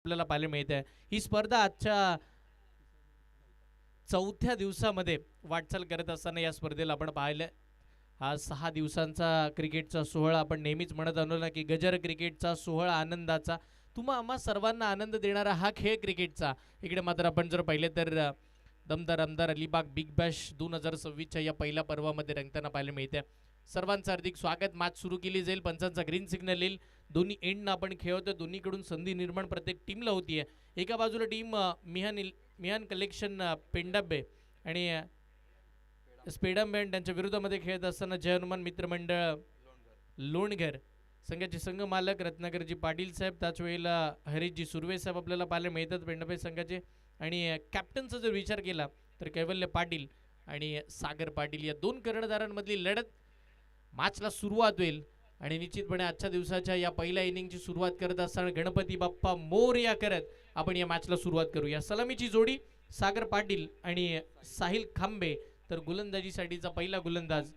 आपल्याला पाहायला मिळते. ही स्पर्धा आजच्या चौथ्या दिवसामध्ये वाटचाल करत असताना या स्पर्धेला आपण पाहिलं. हा 6 दिवसांचा क्रिकेटचा सोहळा आपण नेहमीच म्हणत आलो ना की गजर क्रिकेटचा सोहळा आनंदाचा. तुम्हा आम्हा सर्वांना आनंद देणारा हा खेळ क्रिकेटचा. इकडे मात्र आपण जर पाहिले तर दमदार आमदार अलिबाग बिग बॅश 2026च्या या पहिल्या पर्वामध्ये रंगताना पाहायला मिळते. सर्वांचं हार्दिक स्वागत. मॅच सुरू केली जाईल. पंचांचा ग्रीन सिग्नल येईल. दोन्ही एंडनं आपण खेळतोय. दोन्हीकडून संधी निर्माण प्रत्येक टीमला होतीये. एका बाजूला टीम मिहान कलेक्शन पेंडाबे आणि स्पेडम बँड त्यांच्या विरोधामध्ये खेळत असताना जय हनुमान मित्रमंडळ लोणघर संघाचे संघ मालक रत्नाकरजी पाटील साहेब. त्याच वेळेला हरीशजी सुर्वे साहेब आपल्याला पाहायला मिळतात पेंडाबे संघाचे. आणि कॅप्टनचा जर विचार केला तर कैवल्य पाटील आणि सागर पाटील या दोन कर्णधारांमधली लढत मॅचला सुरुवात होईल. आणि निश्चितपणे आजच्या दिवसाच्या या पहिल्या इनिंगची सुरुवात करत असताना गणपती बाप्पा मोरया करत आपण या मॅचला सुरुवात करूया. सलामीची जोडी सागर पाटील आणि साहिल खांबे. तर गोलंदाजीसाठीचा पहिला गोलंदाज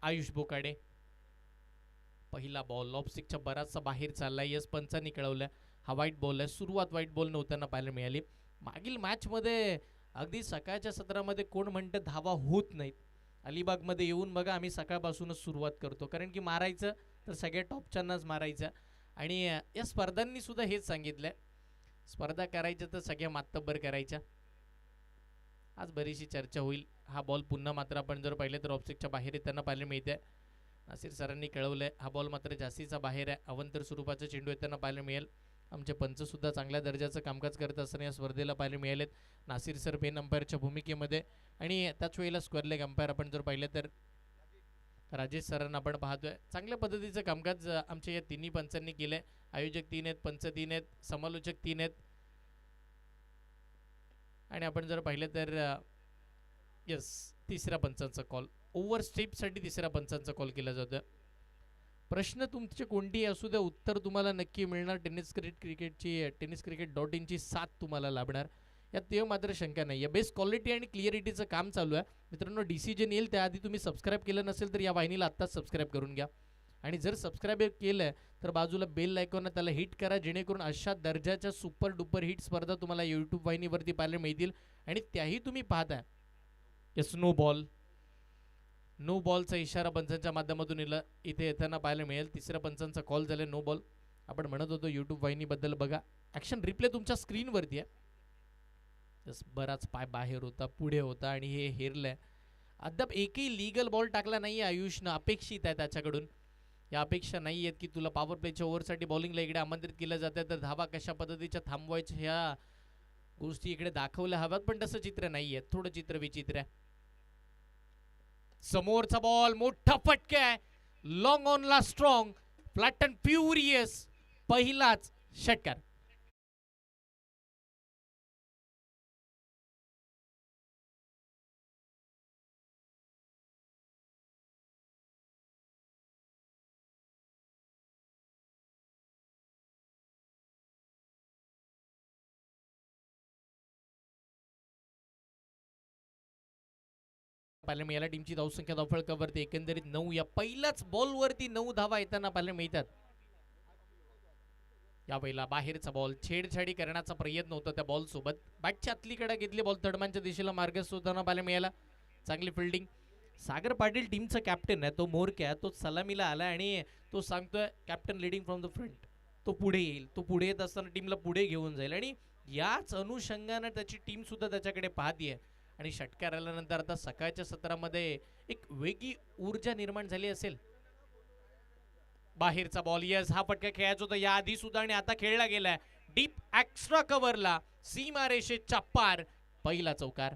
आयुष बोकाडे. पहिला बॉल ऑफस्टिकच्या बराचसा बाहेर चाललाय. यस पंचांनी कळवलं हा वाईट बॉल आहे. सुरुवात वाईट बॉल नव्हताना पाहायला मिळाली. मागील मॅचमध्ये अगदी सकाळच्या सत्रामध्ये कोण म्हणतं धावा होत नाहीत. अलिबागमध्ये येऊन बघा आम्ही सकाळपासूनच सुरुवात करतो, कारण की मारायचं तर सगळ्या टॉपच्यांनाच मारायचं. आणि या स्पर्धांनी सुद्धा हेच सांगितलंय, स्पर्धा करायच्या तर सगळ्या मातब्बर करायच्या. आज बरीचशी चर्चा होईल. हा बॉल पुन्हा मात्र आपण जर पाहिलं तर ऑफस्टिकच्या बाहेर येताना पाहायला मिळते. नासिर सरांनी कळवलंय हा बॉल मात्र जास्तीचा बाहेर आहे. अवंतर स्वरूपाचा चेंडू येताना पाहायला मिळेल. आमचे पंच सुद्धा चांगल्या दर्जाचं कामकाज करत असताना या स्पर्धेला पाहायला मिळालेत. नासिर सर पेन अंपायरच्या भूमिकेमध्ये. आणि त्याच वेळेला स्क्वेअर लेग अंपायर आपण जर पाहिलं तर राजेश सरांना आपण पाहतोय. चांगल्या पद्धतीचं कामकाज आमच्या या तिन्ही पंचांनी केलंय. आयोजक 3 आहेत, पंच 3 आहेत, समालोचक 3 आहेत. आणि आपण जर पाहिलं तर यस तिसऱ्या पंचांचा कॉल ओव्हर स्टेपसाठी तिसऱ्या पंचांचा कॉल केला जातो. प्रश्न तुमचे कोणतेही असू द्या, उत्तर तुम्हाला नक्की मिळणार. टेनिस क्रिकेट.in ची साथ तुम्हाला लाभणार, यात ते मात्र शंका नाही आहे. बेस्ट क्वालिटी आणि क्लिअरिटीचं काम चालू आहे मित्रांनो. डिसिजन येईल त्याआधी तुम्ही सबस्क्राईब केलं नसेल तर या वाहिनीला आत्ताच सबस्क्राईब करून घ्या. आणि जर सबस्क्राईब केलं तर बाजूला बेल आयकॉन त्याला हिट करा, जेणेकरून अशा दर्जाच्या सुपर डुपर हिट स्पर्धा तुम्हाला यूट्यूब वाहिनीवरती पाहायला मिळतील. आणि त्याही तुम्ही पाहताय. यस नो बॉल, नो बॉलचा इशारा पंचांच्या माध्यमातून इथे येताना पाहायला मिळेल. तिसऱ्या पंचांचा कॉल झाला नो बॉल. आपण म्हणत होतो यूट्यूब वाहिनीबद्दल बघा, ॲक्शन रिप्ले तुमच्या स्क्रीनवरती आहे. जस बराच पाय बाहेर होता, पुढे होता आणि हे हेरलंय. अद्याप एकही लीगल बॉल टाकला नाही आयुषनं. अपेक्षित आहे त्याच्याकडून. या अपेक्षा नाही आहेत की तुला पॉवर प्लेच्या ओव्हरसाठी बॉलिंगला इकडे आमंत्रित केलं जातं तर धावा कशा पद्धतीच्या थांबवायच्या ह्या गोष्टी इकडे दाखवल्या हव्यात, पण तसं चित्र नाही आहे. थोडं चित्र विचित्र आहे. समोरचा बॉल मोठा फटका आहे. लॉंग ऑनला स्ट्रॉंग, फ्लॅट अँड फ्युरियस पहिलाच षटकार. पाहायला मिळाला. टीमची धावसंख्या धावफळकावरती एकंदरीत 9. या पहिल्याच बॉलवरती 9 धावा येताना पाहायला मिळतात. या पहिला बाहेरचा बॉल, छेडछाडी करण्याचा प्रयत्न होता त्या बॉल सोबत. बॅटच्या आतलीकडे घेतली बॉल, तडमांच्या दिशेला मार्ग शोधताना पाहायला मिळाला. चांगली फिल्डिंग. सागर पाटील टीमचा कॅप्टन आहे, तो मोरक्या, तो सलामीला आला आणि तो सांगतोय captain leading from the front. तो पुढे येईल, तो पुढे येत असताना टीमला पुढे घेऊन जाईल. आणि याच अनुषंगाने त्याची टीम सुद्धा त्याच्याकडे पाहतीये. आणि षटकार आल्यानंतर आता सकाळच्या सत्रामध्ये एक वेगळी ऊर्जा निर्माण झाली असेल. बाहेरचा बॉल, यस हा फटका खेळायचा होता या आधी सुद्धा आणि आता खेळला गेलाय डीप एक्स्ट्रा कव्हरला, सीमा रेषेच्या पार. पहिला चौकार.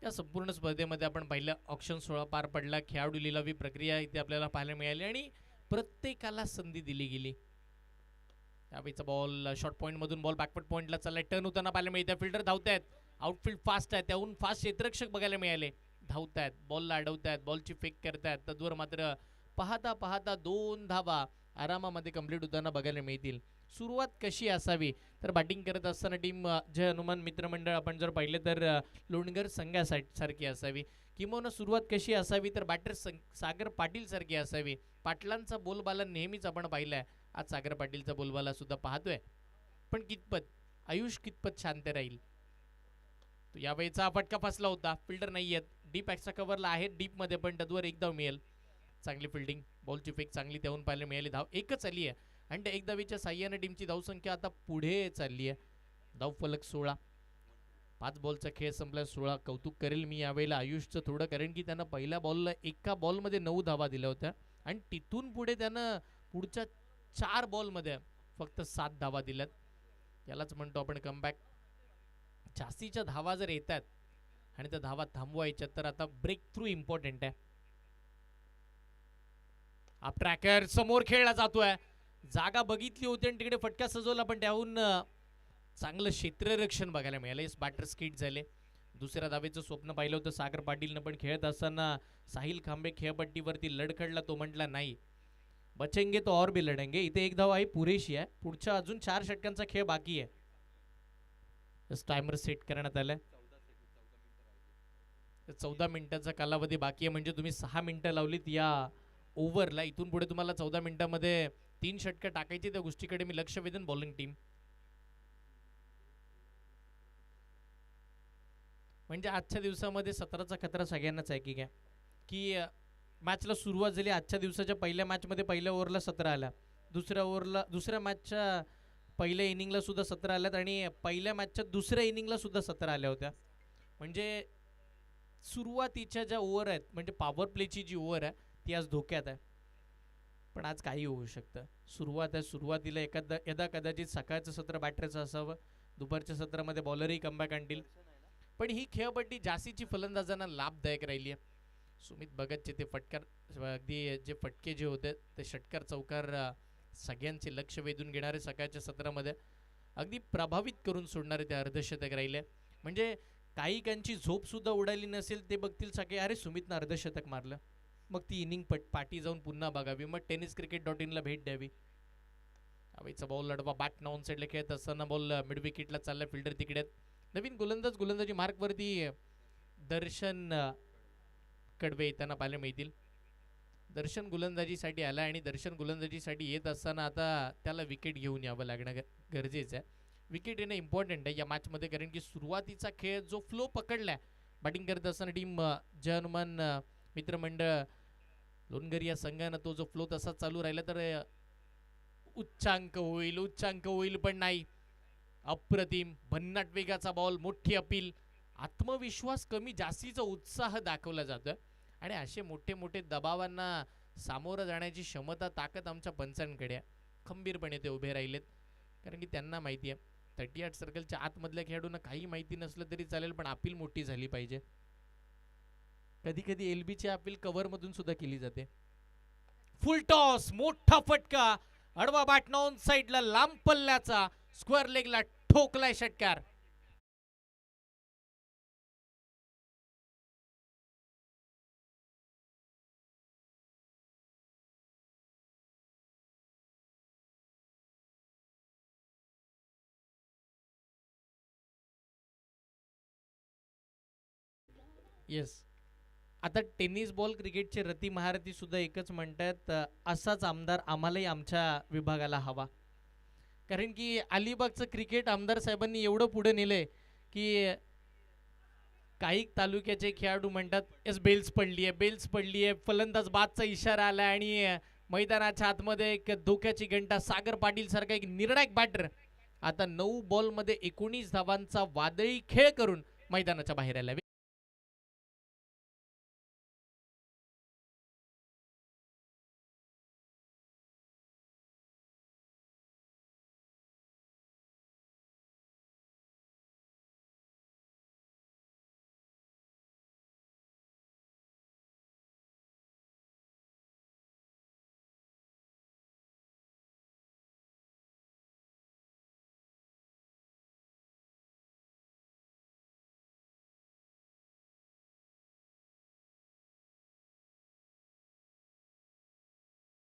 या संपूर्ण स्पर्धेमध्ये आपण पहिला ऑक्शन सोहळा पार पडला. खेळाडू लिलावी प्रक्रिया इथे आपल्याला पाहायला मिळाली आणि प्रत्येकाला संधी दिली गेली. त्यावेळीचा बॉल शॉर्ट पॉईंट मधून बॉल बॅकवर्ड पॉईंटला चाललाय. टर्न होताना पाहायला मिळतं. फिल्डर धावतायत, आउटफील्ड फास्ट आहे, त्याहून फास्ट क्षेत्ररक्षक बघायला मिळाले. धावतायत, बॉलला अडवतायत, बॉलची फेक करतायत. तद्वर मात्र पाहता पाहता 2 धावा आरामामध्ये कंप्लीट होताना बघायला मिळतील. सुरुवात कशी असावी तर बॅटिंग करत असताना टीम जय हनुमान मित्रमंडळ आपण जर पाहिलं तर लोणगर संघासारखी असावी. किंवा सुरुवात कशी असावी तर बॅटर सागर पाटील सारखी असावी. पाटलांचा बोलबाला नेहमीच आपण पाहिलाय. आज सागर पाटीलचा बोलबाला सुद्धा पाहतोय. पण कितपत आयुष कितपत शांत राहील. तो यावेळीचा फटका फसला होता. फिल्डर नाही आहेत. डीप एक्स्ट्रा कव्हरला आहे डीपमध्ये पण तद्वर एक धाव मिळेल. चांगली फिल्डिंग, बॉलची फेक चांगली त्याहून पाहायला मिळाली. धाव एकच आली आहे आणि त्या एक धावीच्या साह्याने टीमची धावसंख्या आता पुढे चालली आहे. धाव फलक 16. 5 बॉलचा खेळ संपला. 16. कौतुक करेल मी यावेळेला आयुषचं थोडं, कारण की त्यानं पहिल्या बॉलला एका बॉलमध्ये 9 धावा दिल्या होत्या आणि तिथून पुढे त्यानं पुढच्या 4 बॉलमध्ये फक्त 7 धावा दिल्यात. यालाच म्हणतो आपण कमबॅक. जास्तीच्या धावा जर येतात आणि त्या धावा थांबवायच्या तर आता ब्रेक थ्रू इम्पॉर्टंट आहे. हा ट्रॅकर समोर खेळला जातोय. जागा बघितली होती आणि तिकडे फटका सजवला पण त्याहून चांगलं क्षेत्ररक्षण बघायला मिळालं. बॅटर स्किट झाले. दुसऱ्या धावेचं स्वप्न पाहिलं होतं सागर पाटीलनं पण खेळत असताना साहिल खांबे खेळपट्टीवरती लडखडला. तो म्हटला नाही बचेंगे तो और भी लढेंगे. इथे एक धाव आहे पुरेशी आहे. पुढच्या अजून 4 षटकांचा खेळ बाकी आहे. टायमर सेट करण्यात आलाय. 14 मिनिटाचा कालावधी बाकी आहे म्हणजे तुम्ही 6 मिनिटं लावलीत या ओव्हरला. इथून पुढे तुम्हाला 14 मिनिटांमध्ये 3 षटकं टाकायची. त्या गोष्टीकडे मी लक्ष वेधन बॉलिंग टीम. म्हणजे आजच्या दिवसामध्ये 17चा खतरा सगळ्यांनाच आहे की काय की मॅचला सुरुवात झाली. आजच्या दिवसाच्या पहिल्या मॅचमध्ये पहिल्या ओव्हरला 17 आल्या. दुसऱ्या मॅचच्या पहिल्या इनिंगला सुद्धा 17 आल्यात आणि पहिल्या मॅचच्या दुसऱ्या इनिंगला सुद्धा 17 आल्या होत्या. म्हणजे सुरुवातीच्या ज्या ओव्हर आहेत म्हणजे पॉवर प्लेची जी ओव्हर आहे ती आज धोक्यात आहे. पण आज काही होऊ शकतं. सुरुवात आहे. सुरुवातीला यदा कदाचित सकाळचं सत्र बॅटरचं असावं. दुपारच्या सत्रामध्ये बॉलरही कमबॅक आणतील. पण ही खेळपट्टी जास्तीची फलंदाजांना लाभदायक राहिली आहे. सुमित भगतचे ते फटकार अगदी जे फटके जे होते ते षटकार चौकार सगळ्यांचे लक्ष वेधून घेणारे सकाळच्या सत्रामध्ये अगदी प्रभावित करून सोडणारे ते अर्धशतक राहिले. म्हणजे काही काहींची झोप सुद्धा उडाली नसेल ते बघतील सगळे अरे सुमितनं अर्धशतक मारलं. मग ती इनिंग पाठी जाऊन पुन्हा बघावी. मग टेनिस क्रिकेट .in ला भेट द्यावी. हवेचा बॉल लढवा. बॅट नॉन साईडला खेळत असताना बॉल मिड विकेटला चालला. फिल्डर तिकडे. नवीन गोलंदाजी मार्कवरती दर्शन कडवे येताना पाहायला मिळतील. दर्शन गोलंदाजीसाठी आला आणि दर्शन गोलंदाजीसाठी येत असताना आता त्याला विकेट घेऊन यावं लागणं गरजेचं आहे. विकेट येणं इम्पॉर्टंट आहे या मॅचमध्ये कारण की सुरुवातीचा खेळ जो फ्लो पकडलाय बॅटिंग करत असताना टीम जय हनुमान मित्रमंडळ लोणगर या संघानं तो जो फ्लो तसा चालू राहिला तर उच्चांक होईल पण नाही. अप्रतिम भन्नाट वेगाचा बॉल. मोठी अपील. आत्मविश्वास कमी जास्तीचा उत्साह दाखवला जातोय आणि असे मोठे मोठे दबावांना सामोरं जाण्याची क्षमता ताकद आमच्या पंचांकडे आहे. खंबीरपणे ते उभे राहिलेत कारण की त्यांना माहिती आहे 38 सर्कलच्या आतमधल्या खेळाडूंना काही माहिती नसलं तरी चालेल पण अपील मोठी झाली पाहिजे. कधी कधी एलबीची अपील कव्हर मधून सुद्धा केली जाते. फुल टॉस. मोठा फटका. अडवा बॅट नॉन साईडला लांब पल्ल्याचा स्क्वेअर लेगला ठोकलाय षटकार. येस. आता टेनिस बॉल क्रिकेटचे रती महारथी सुद्धा एकच म्हणतात असाच आमदार आम्हालाही आमच्या विभागाला हवा. कारण की अलिबागचं क्रिकेट आमदार साहेबांनी एवढं पुढे नेलंय की काही तालुक्याचे खेळाडू म्हणतात एस बेल्स पडली आहे फलंदाज बादचा इशारा आला आणि मैदानाच्या आतमध्ये एक धोक्याची घंटा. सागर पाटील सारखा एक निर्णायक बॅटर आता 9 बॉलमध्ये 19 धावांचा वादळी खेळ करून मैदानाच्या बाहेर आला.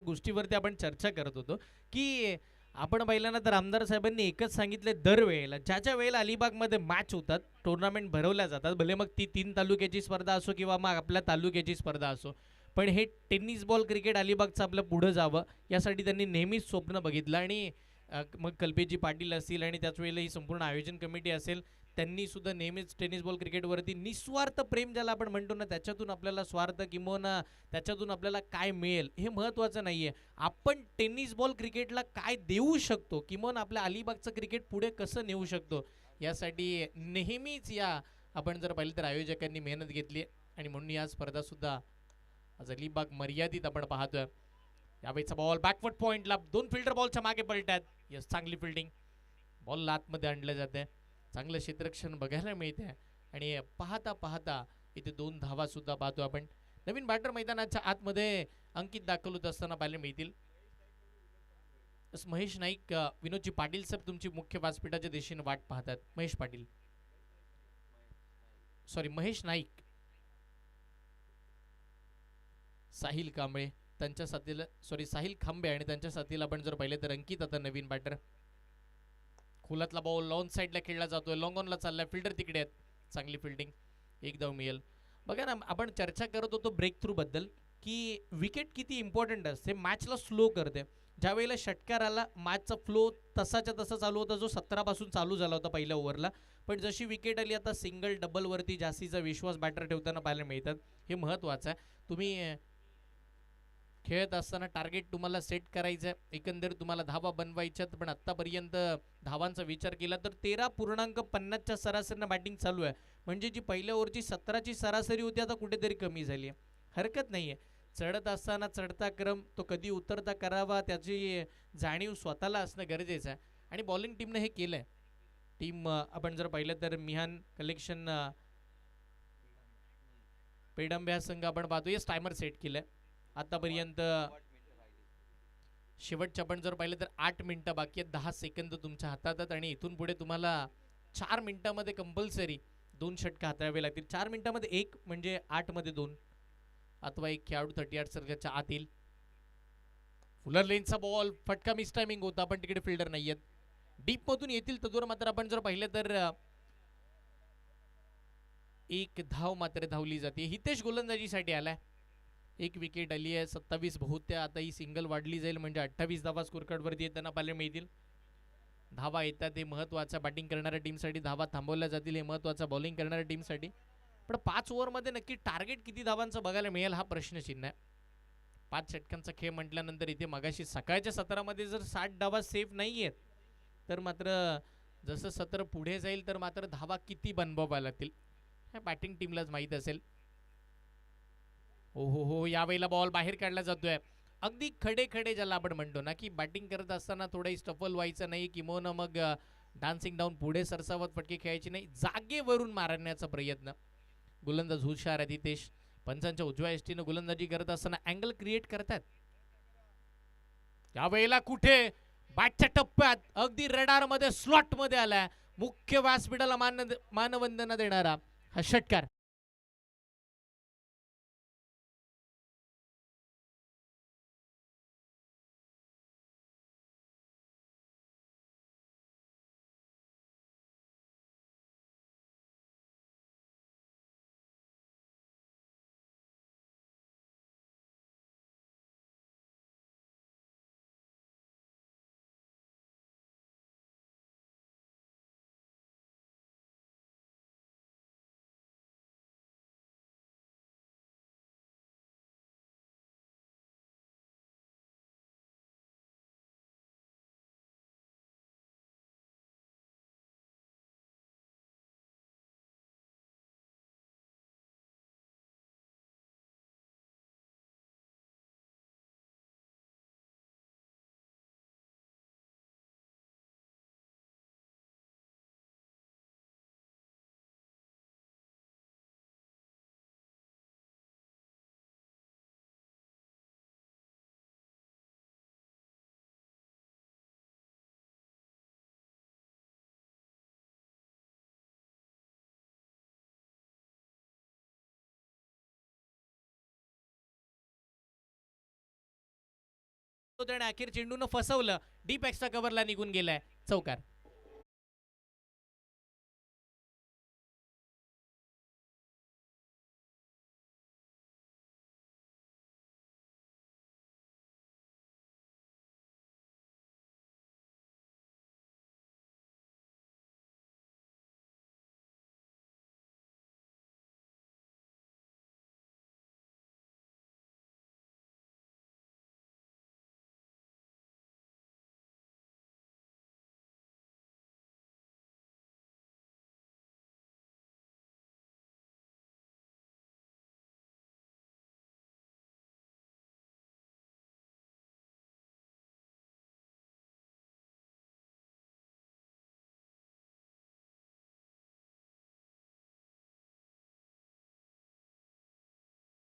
गोष्टीवरती आपण चर्चा करत होतो की आपण पहिल्यांदा तर आमदार साहेबांनी एकच सांगितले, दरवेळेला ज्या वेळेला अलिबागमध्ये मॅच होतात, टुर्नामेंट भरवल्या जातात, भले मग ती 3 तालुक्याची स्पर्धा असो किंवा मग आपल्या तालुक्याची स्पर्धा असो, पण हे टेनिस बॉल क्रिकेट अलिबागचं आपलं पुढं जावं यासाठी त्यांनी नेहमीच स्वप्न बघितलं. आणि मग कल्पेजी पाटील असतील आणि त्याच वेळेला ही संपूर्ण आयोजन कमिटी असेल, त्यांनी सुद्धा नेहमीच टेनिस बॉल क्रिकेटवरती निस्वार्थ प्रेम ज्याला आपण म्हणतो ना, त्याच्यातून आपल्याला स्वार्थ किंवा त्याच्यातून आपल्याला काय मिळेल हे महत्त्वाचं नाही आहे. आपण टेनिस बॉल क्रिकेटला काय देऊ शकतो किंवा आपल्या अलिबागचं क्रिकेट पुढे कसं नेऊ शकतो यासाठी नेहमीच या आपण जर पाहिलं तर आयोजकांनी मेहनत घेतली आणि म्हणून या स्पर्धासुद्धा आज अलिबाग मर्यादित आपण पाहतोय. यावेळीचा बॉल बॅकवर्ड पॉइंटला, 2 फिल्डर बॉलच्या मागे पलटात. यस, चांगली फिल्डिंग, बॉल आतमध्ये आणलं जाते, चांगलं क्षेत्ररक्षण बघायला मिळते आणि पाहता पाहता इथे 2 धावा सुद्धा पाहतो आपण. नवीन बॅटर मैदानाच्या आतमध्ये अंकित दाखल होत असताना पाहायला मिळतील. महेश नाईक, विनोदजी पाटील साहेब तुमची मुख्य व्यासपीठाच्या दिशेने वाट पाहतात. महेश पाटील, सॉरी महेश नाईक, साहिल कांबळे त्यांच्या साथीला, सॉरी साहिल खांबे आणि त्यांच्या साथीला आपण जर पाहिले तर अंकित आता नवीन बॅटर. खोलातला बॉल लॉन साईडला खेळला जातोय, लॉंग ऑनला चाललाय, फिल्डर तिकडे आहेत, चांगली फिल्डिंग, एक धाव मिळेल. बघा ना, आपण चर्चा करत होतो ब्रेक थ्रू बद्दल की विकेट किती इम्पॉर्टंट असते, मॅचला स्लो करते. ज्या वेळेला षटकार आला, मॅचचा फ्लो तसाच्या तसा चालू होता जो 17 पासून चालू झाला होता पहिल्या ओव्हरला, पण जशी विकेट आली आता सिंगल डबलवरती जास्तीचा विश्वास बॅटर ठेवताना पाहायला मिळतात. हे महत्त्वाचं आहे. तुम्ही खेळत असताना टार्गेट तुम्हाला सेट करायचं आहे, एकंदरीत तुम्हाला धावा बनवायच्यात, पण आत्तापर्यंत धावांचा विचार केला तर 13.50च्या सरासरीनं बॅटिंग चालू आहे, म्हणजे जी पहिल्या ओव्हरची 17ची सरासरी होती आता कुठेतरी कमी झाली आहे. हरकत नाही आहे, चढत असताना चढता क्रम तो कधी उतरता करावा त्याची जाणीव स्वतःला असणं गरजेचं आहे आणि बॉलिंग टीमनं हे केलं आहे. टीम आपण जर पाहिलं तर मिहान कलेक्शन पेडंबे हा संघ आपण पाहतो, येस टायमर सेट केलाय आतापर्यंत. शेवटच्या आपण जर पाहिलं तर 8 मिनिटं बाकी आहेत, 10 सेकंद तुमच्या हातात आहेत आणि इथून पुढे तुम्हाला 4 मिनिटांमध्ये कंपल्सरी 2 षटकं हाताळावे लागतील. 4 मिनिटांमध्ये 1 म्हणजे 8 मध्ये 2, अथवा एक खेळाडू 38 सर्गाच्या आत येईल. फुलर लेनचा बॉल, फटका मिस टायमिंग होता, पण तिकडे फिल्डर नाही आहेत. डीप मधून येतील तदूर मात्र आपण जर पाहिलं तर एक धाव मात्र धावली जाते. हितेश गोलंदाजीसाठी आलाय, एक विकेट आली आहे, 27 बहुत्या, आता ही सिंगल वाढली जाईल म्हणजे 28 धावा स्कोर कार्डवरती येताना पाहायला मिळतील. धावा येतात हे महत्वाचं, बॅटिंग करणाऱ्या टीमसाठी धावा थांबवल्या जातील हे महत्वाचं, बॉलिंग करणाऱ्या टीमसाठी. पण 5 ओव्हरमध्ये नक्की टार्गेट किती धावांचं बघायला मिळेल हा प्रश्नचिन्ह आहे. 5 षटकांचा खेळ म्हटल्यानंतर इथे मगाशी सकाळच्या सत्रामध्ये जर 60 धावा सेफ नाही आहेत तर मात्र जसं सत्र पुढे जाईल तर मात्र धावा किती बनवाव्या लागतील ह्या बॅटिंग टीमलाच माहीत असेल. हो हो हो, यावेळेला बॉल बाहेर काढला जातोय. अगदी खडे खडे ज्याला आपण म्हणतो ना की बॅटिंग करत असताना थोडंही स्टफल व्हायचं नाही किंवा मग डान्सिंग डाऊन पुढे सरसावत फटके खेळायची नाही, जागेवरून मारण्याचा प्रयत्न. गोलंदाज हुशार आहे हितेश, पंचांच्या उजव्या एसटीनं गोलंदाजी करत असताना अँगल क्रिएट करतात. यावेळेला कुठे बॅटच्या टप्प्यात अगदी रडार मध्ये स्लॉट मध्ये आलाय, मुख्य व्यासपीठाला मानवंदना देणारा हा षटकार. त्याने अखेर चेंडूनं फसवलं, डीप एक्स्ट्रा कव्हरला निघून गेलाय, चौकार.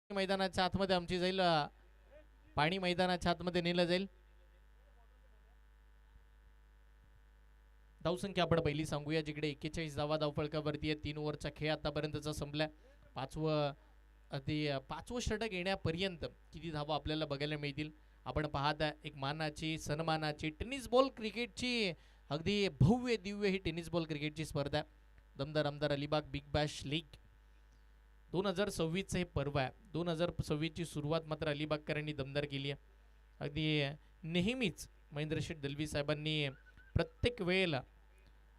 मैदानाच्या आतमध्ये आमची जाईल, पाणी मैदानाच्या आतमध्ये नेलं जाईल. धावसंख्या आपण पहिली सांगूया, जिकडे 41 धावा धावफलकावरती आहे. 3 ओव्हरचा खेळ आतापर्यंतचा संपलाय. पाचवं षटक येण्यापर्यंत किती धावा आपल्याला बघायला मिळतील आपण पाहता. एक मानाची सन्मानाची टेनिस बॉल क्रिकेटची अगदी भव्य दिव्य ही टेनिस बॉल क्रिकेटची स्पर्धा आहे. दमदार आमदार अलिबाग बिग बॅश लीग 2026 हे पर्व आहे. 2026 ची सुरुवात मात्र अलिबागकरांनी दमदार केली आहे. अगदी नेहमीच महेंद्र शेठ दलवी साहेबांनी प्रत्येक वेळेला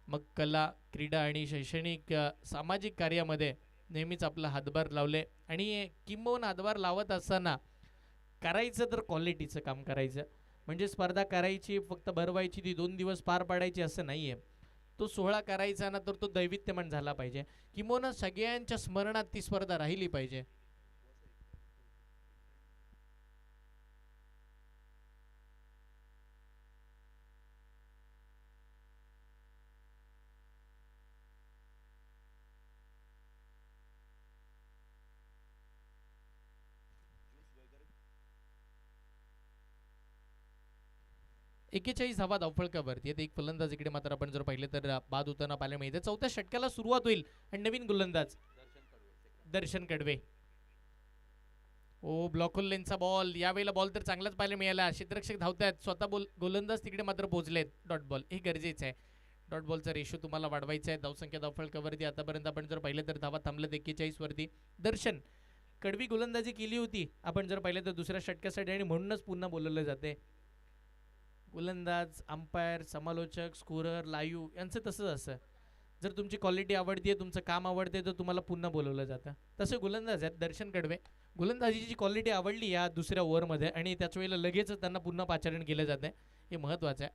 मग कला क्रीडा आणि शैक्षणिक सामाजिक कार्यामध्ये नेहमीच आपला हातभार लावले. आणि किंबहुना हातभार लावत असताना करायचं तर क्वालिटीचं काम करायचं. म्हणजे स्पर्धा करायची फक्त भरवायची, ती 2 दिवस पार पाडायची असं नाही आहे. तो सोहळा करायचा ना तर तो दैवित्यमान झाला पाहिजे, किंबहुना सगळ्यांच्या स्मरणात ती स्पर्धा राहिली पाहिजे. एक्केचाळीस धावा धावफलकावरती आहेत. एक फलंदाज इकडे मात्र आपण जर पाहिलं तर बाद होताना पाहायला मिळते. चौथ्या षटकाला सुरुवात होईल आणि नवीन गोलंदाज दर्शन कडवे. ओ ब्लॉकोलेनचा बॉल, यावेळेला बॉल तर चांगलाच पाहायला मिळाला. क्षेत्ररक्षक धावतात, स्वतः गोलंदाज तिकडे मात्र पोहोचलेत. डॉट बॉल हे गरजेचं आहे. डॉट बॉलचा रेशो तुम्हाला वाढवायचा आहे. धावसंख्या धावफलकावरती आतापर्यंत आपण जर पाहिलं तर धावा थांबलेत 41 वरती. दर्शन कडवी गोलंदाजी केली होती आपण जर पाहिलं तर दुसऱ्या षटकासाठी, आणि म्हणूनच पुन्हा बोलवलं जाते. गोलंदाज, अंपायर, समालोचक, स्कोरर, लाईव्ह यांचं तसंच असं. जर तुमची क्वालिटी आवडते, तुमचं काम आवडते, तर तुम्हाला पुन्हा बोलवलं जातं. तसे गोलंदाज आहेत दर्शन कडवे. गोलंदाजीची क्वालिटी आवडली या दुसऱ्या ओव्हरमध्ये आणि त्याच वेळेला लगेच त्यांना पुन्हा पाचारण केलं जातं. हे महत्त्वाचं आहे.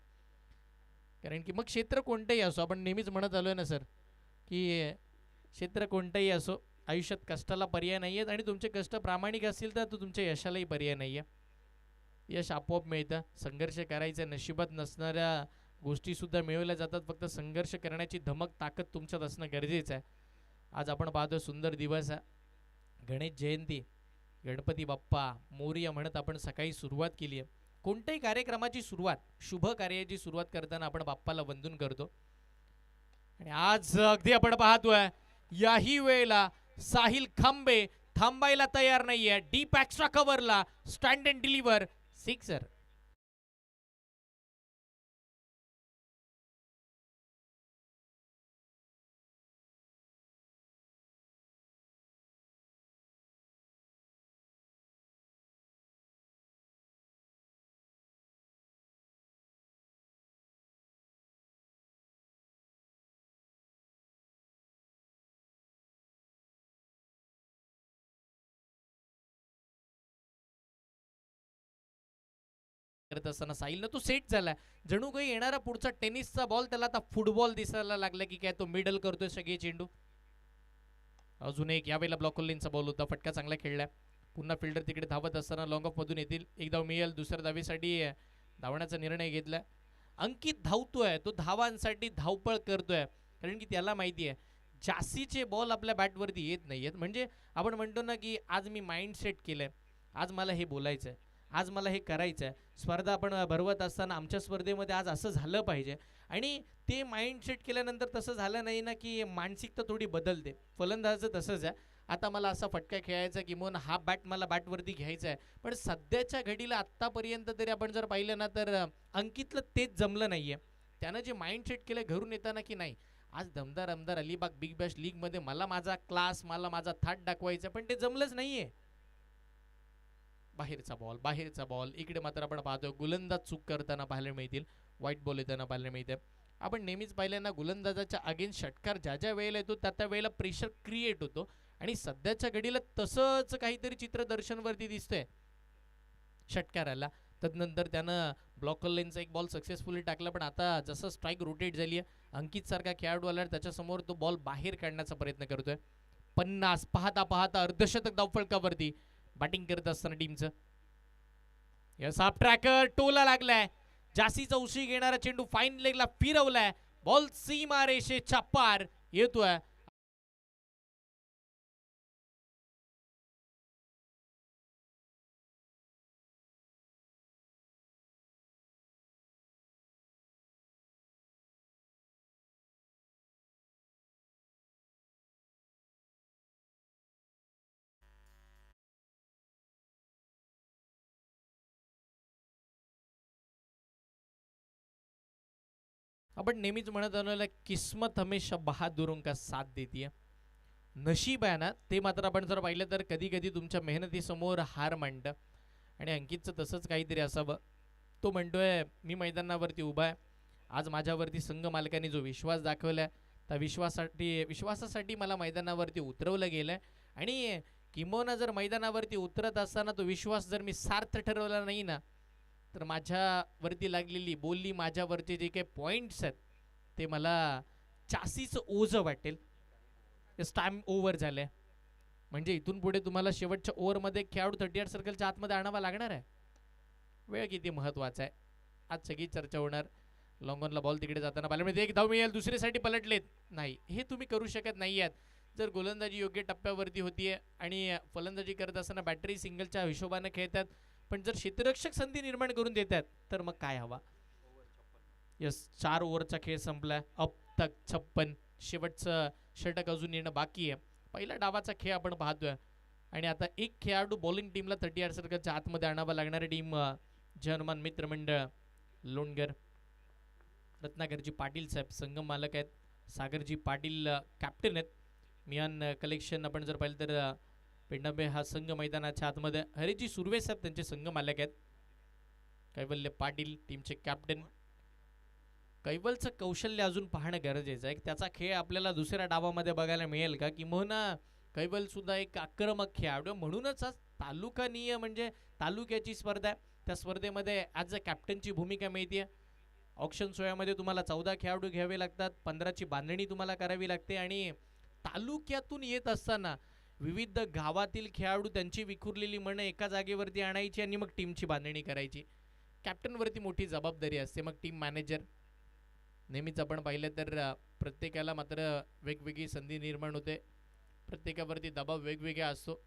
कारण की मग क्षेत्र कोणतंही असो, आपण नेहमीच म्हणत आलो आहे ना सर, की क्षेत्र कोणतंही असो, आयुष्यात कष्टाला पर्याय नाही आहेत. आणि तुमचे कष्ट प्रामाणिक असतील तर तुमच्या यशालाही पर्याय नाही आहे. यश आपोआप मिळतं. संघर्ष करायचं, नशिबात नसणाऱ्या गोष्टीसुद्धा मिळवल्या जातात. फक्त संघर्ष करण्याची धमक ताकद तुमच्यात असणं गरजेचं आहे. आज आपण पाहतो सुंदर दिवस आहे, गणेश जयंती. गणपती बाप्पा मोरया म्हणत आपण सकाळी सुरुवात केली आहे. कोणत्याही कार्यक्रमाची सुरुवात, शुभ कार्याची सुरुवात करताना आपण बाप्पाला वंदन करतो. आणि आज अगदी आपण पाहतोय याही वेळेला साहिल खांबे थांबायला तयार नाहीये. डीप एक्स्ट्रा कव्हरला स्टँड अँड डिलिव्हर सिक्सर. करत असताना साहिलनं तो सेट झाला. जणू काही येणारा पुढचा टेनिसचा बॉल त्याला आता फुटबॉल दिसायला लागला की काय, तो मिडल करतोय सगळे चेंडू. अजून एक यावेळेला ब्लॉकोलिनचा बॉल होता, फटका चांगला खेळलाय. पुन्हा फिल्डर तिकडे धावत असताना लॉंग ऑफ मधून येतील. एक धाव मिळेल. दुसऱ्या धावेसाठी धावण्याचा निर्णय घेतलाय. अंकित धावतोय, तो धावांसाठी धावपळ करतोय, कारण की त्याला माहिती आहे जास्तीचे बॉल आपल्या बॅटवरती येत नाहीयेत. म्हणजे आपण म्हणतो ना की आज मी माइंड सेट केलंय, आज मला हे बोलायचं आहे, आज मला हे करायचं आहे. स्पर्धा आपण भरवत असताना आमच्या स्पर्धेमध्ये आज असं झालं पाहिजे. आणि ते माइंड सेट केल्यानंतर तसं झालं नाही ना की मानसिकता थोडी बदलते. फलंदाजाचं तसंच आहे. आता मला असा फटका खेळायचा की म्हणून हा बॅट मला बॅटवरती घ्यायचा आहे. पण सध्याच्या घडीला आत्तापर्यंत तरी आपण जर पाहिलं ना तर अंकितलं तेच जमलं नाहीये. त्यानं जे माइंडसेट केलं घरून येताना की नाही आज दमदार आमदार अलिबाग बिग बॅश लीगमध्ये मला माझा क्लास मला माझा थाट दाखवायचा पण ते जमलंच नाहीये. बाहेरचा बॉल इकडे मात्र आपण पाहतोय गोलंदाज चूक करताना पाहायला मिळतील. वाईट बॉल येताना पाहायला मिळते. आपण नेहमीच पाहिलं ना गोलंदाजाच्या अगेन्स्ट षटकार ज्या ज्या वेळेला येतो त्या त्या वेळेला प्रेशर क्रिएट होतो आणि सध्याच्या घडीला तसंच काहीतरी चित्र दर्शनवरती दिसतंय षटकाराला. तदनंतर त्यानं ब्लॉकर लेनचा एक बॉल सक्सेसफुली टाकला पण आता जसं स्ट्राईक रोटेट झाली आहे अंकित सारखा खेळाडू आला त्याच्यासमोर तो बॉल बाहेर काढण्याचा प्रयत्न करतोय. 50 पाहता पाहता अर्धशतक धावफलकावरती बॅटिंग करत असताना टीमचं यस हाफ ट्रॅकर टोला लागलाय. जास्तीचा उशी घेणारा चेंडू फाईन लेगला फिरवलाय. बॉल सीमा रेषेच्या पार येतोय. आपण नेहमीच म्हणत आलो किस्मत हमेशा बहादुरों का साथ देते. नशीब आहे ना ते मात्र आपण जर पाहिलं तर कधी कधी तुमच्या मेहनतीसमोर हार मांडतं आणि अंकितचं तसंच काहीतरी असावं. तो म्हणतोय मी मैदानावरती उभा आहे. आज माझ्यावरती संघ मालकाने जो विश्वास दाखवलाय त्या विश्वासासाठी मला मैदानावरती उतरवलं गेलंय आणि किंबहुना जर मैदानावरती उतरत असताना तो विश्वास जर मी सार्थ ठरवला नाही ना तर माझ्यावरती लागलेली बोलली माझ्यावरती जे काही पॉईंट्स आहेत ते मला चासीचं ओझं वाटेल. टाइम ओव्हर झालंय म्हणजे इथून पुढे तुम्हाला शेवटच्या ओव्हरमध्ये खेळाडू 38 सर्कलच्या आतमध्ये आणावा लागणार आहे. वेळ किती महत्वाचा आहे आज सगळी चर्चा होणार. लॉंगॉनला बॉल तिकडे जाताना पाहिलं एक धाव मिळेल दुसरीसाठी पलटलेत नाही हे तुम्ही करू शकत नाही आहात. जर गोलंदाजी योग्य टप्प्यावरती होतीये आणि फलंदाजी करत असताना बॅटरी सिंगलच्या हिशोबाने खेळतात पण जर क्षेत्ररक्षक संधी निर्माण करून देतात तर मग काय हवा. यस 4 ओव्हरचा खेळ संपलाय. अब तक 56 शेवटचं षटक अजून येणं बाकी आहे. पहिल्या डावाचा खेळ आपण पाहतोय आणि आता एक खेळाडू बॉलिंग टीमला 38 सर्कलच्या आतमध्ये आणावा लागणारी टीम जर्मन मित्रमंडळ लोणगर. रत्नाकरजी पाटील साहेब संघ मालक आहेत. सागरजी पाटील कॅप्टन आहेत. मियान कलेक्शन आपण जर पाहिलं तर पेंडाबे हा संघ मैदानाच्या आतमध्ये. हरिजी सुर्वे साहेब त्यांचे संघ मालक आहेत. कैवल्य पाटील टीमचे कॅप्टन. कैवलचं कौशल्य अजून पाहणं गरजेचं आहे. त्याचा खेळ आपल्याला दुसऱ्या डावामध्ये बघायला मिळेल का किंवा कैवल सुद्धा एक आक्रमक खेळाडू म्हणूनच आज तालुकानीय म्हणजे तालुक्याची स्पर्धा आहे. त्या स्पर्धेमध्ये ॲज अ कॅप्टनची भूमिका मिळते. ऑप्शन सोहळ्यामध्ये तुम्हाला 14 खेळाडू घ्यावे लागतात. 15ची बांधणी तुम्हाला करावी लागते आणि तालुक्यातून येत असताना विविध गावातील खेळाडू त्यांची विखुरलेली मनं एका जागेवरती आणायची आणि मग टीमची बांधणी करायची. कॅप्टनवरती मोठी जबाबदारी असते. मग टीम मॅनेजर नेहमीच आपण पाहिलं तर प्रत्येकाला मात्र वेगवेगळी संधी निर्माण होते. प्रत्येकावरती दबाव वेगवेगळा असतो.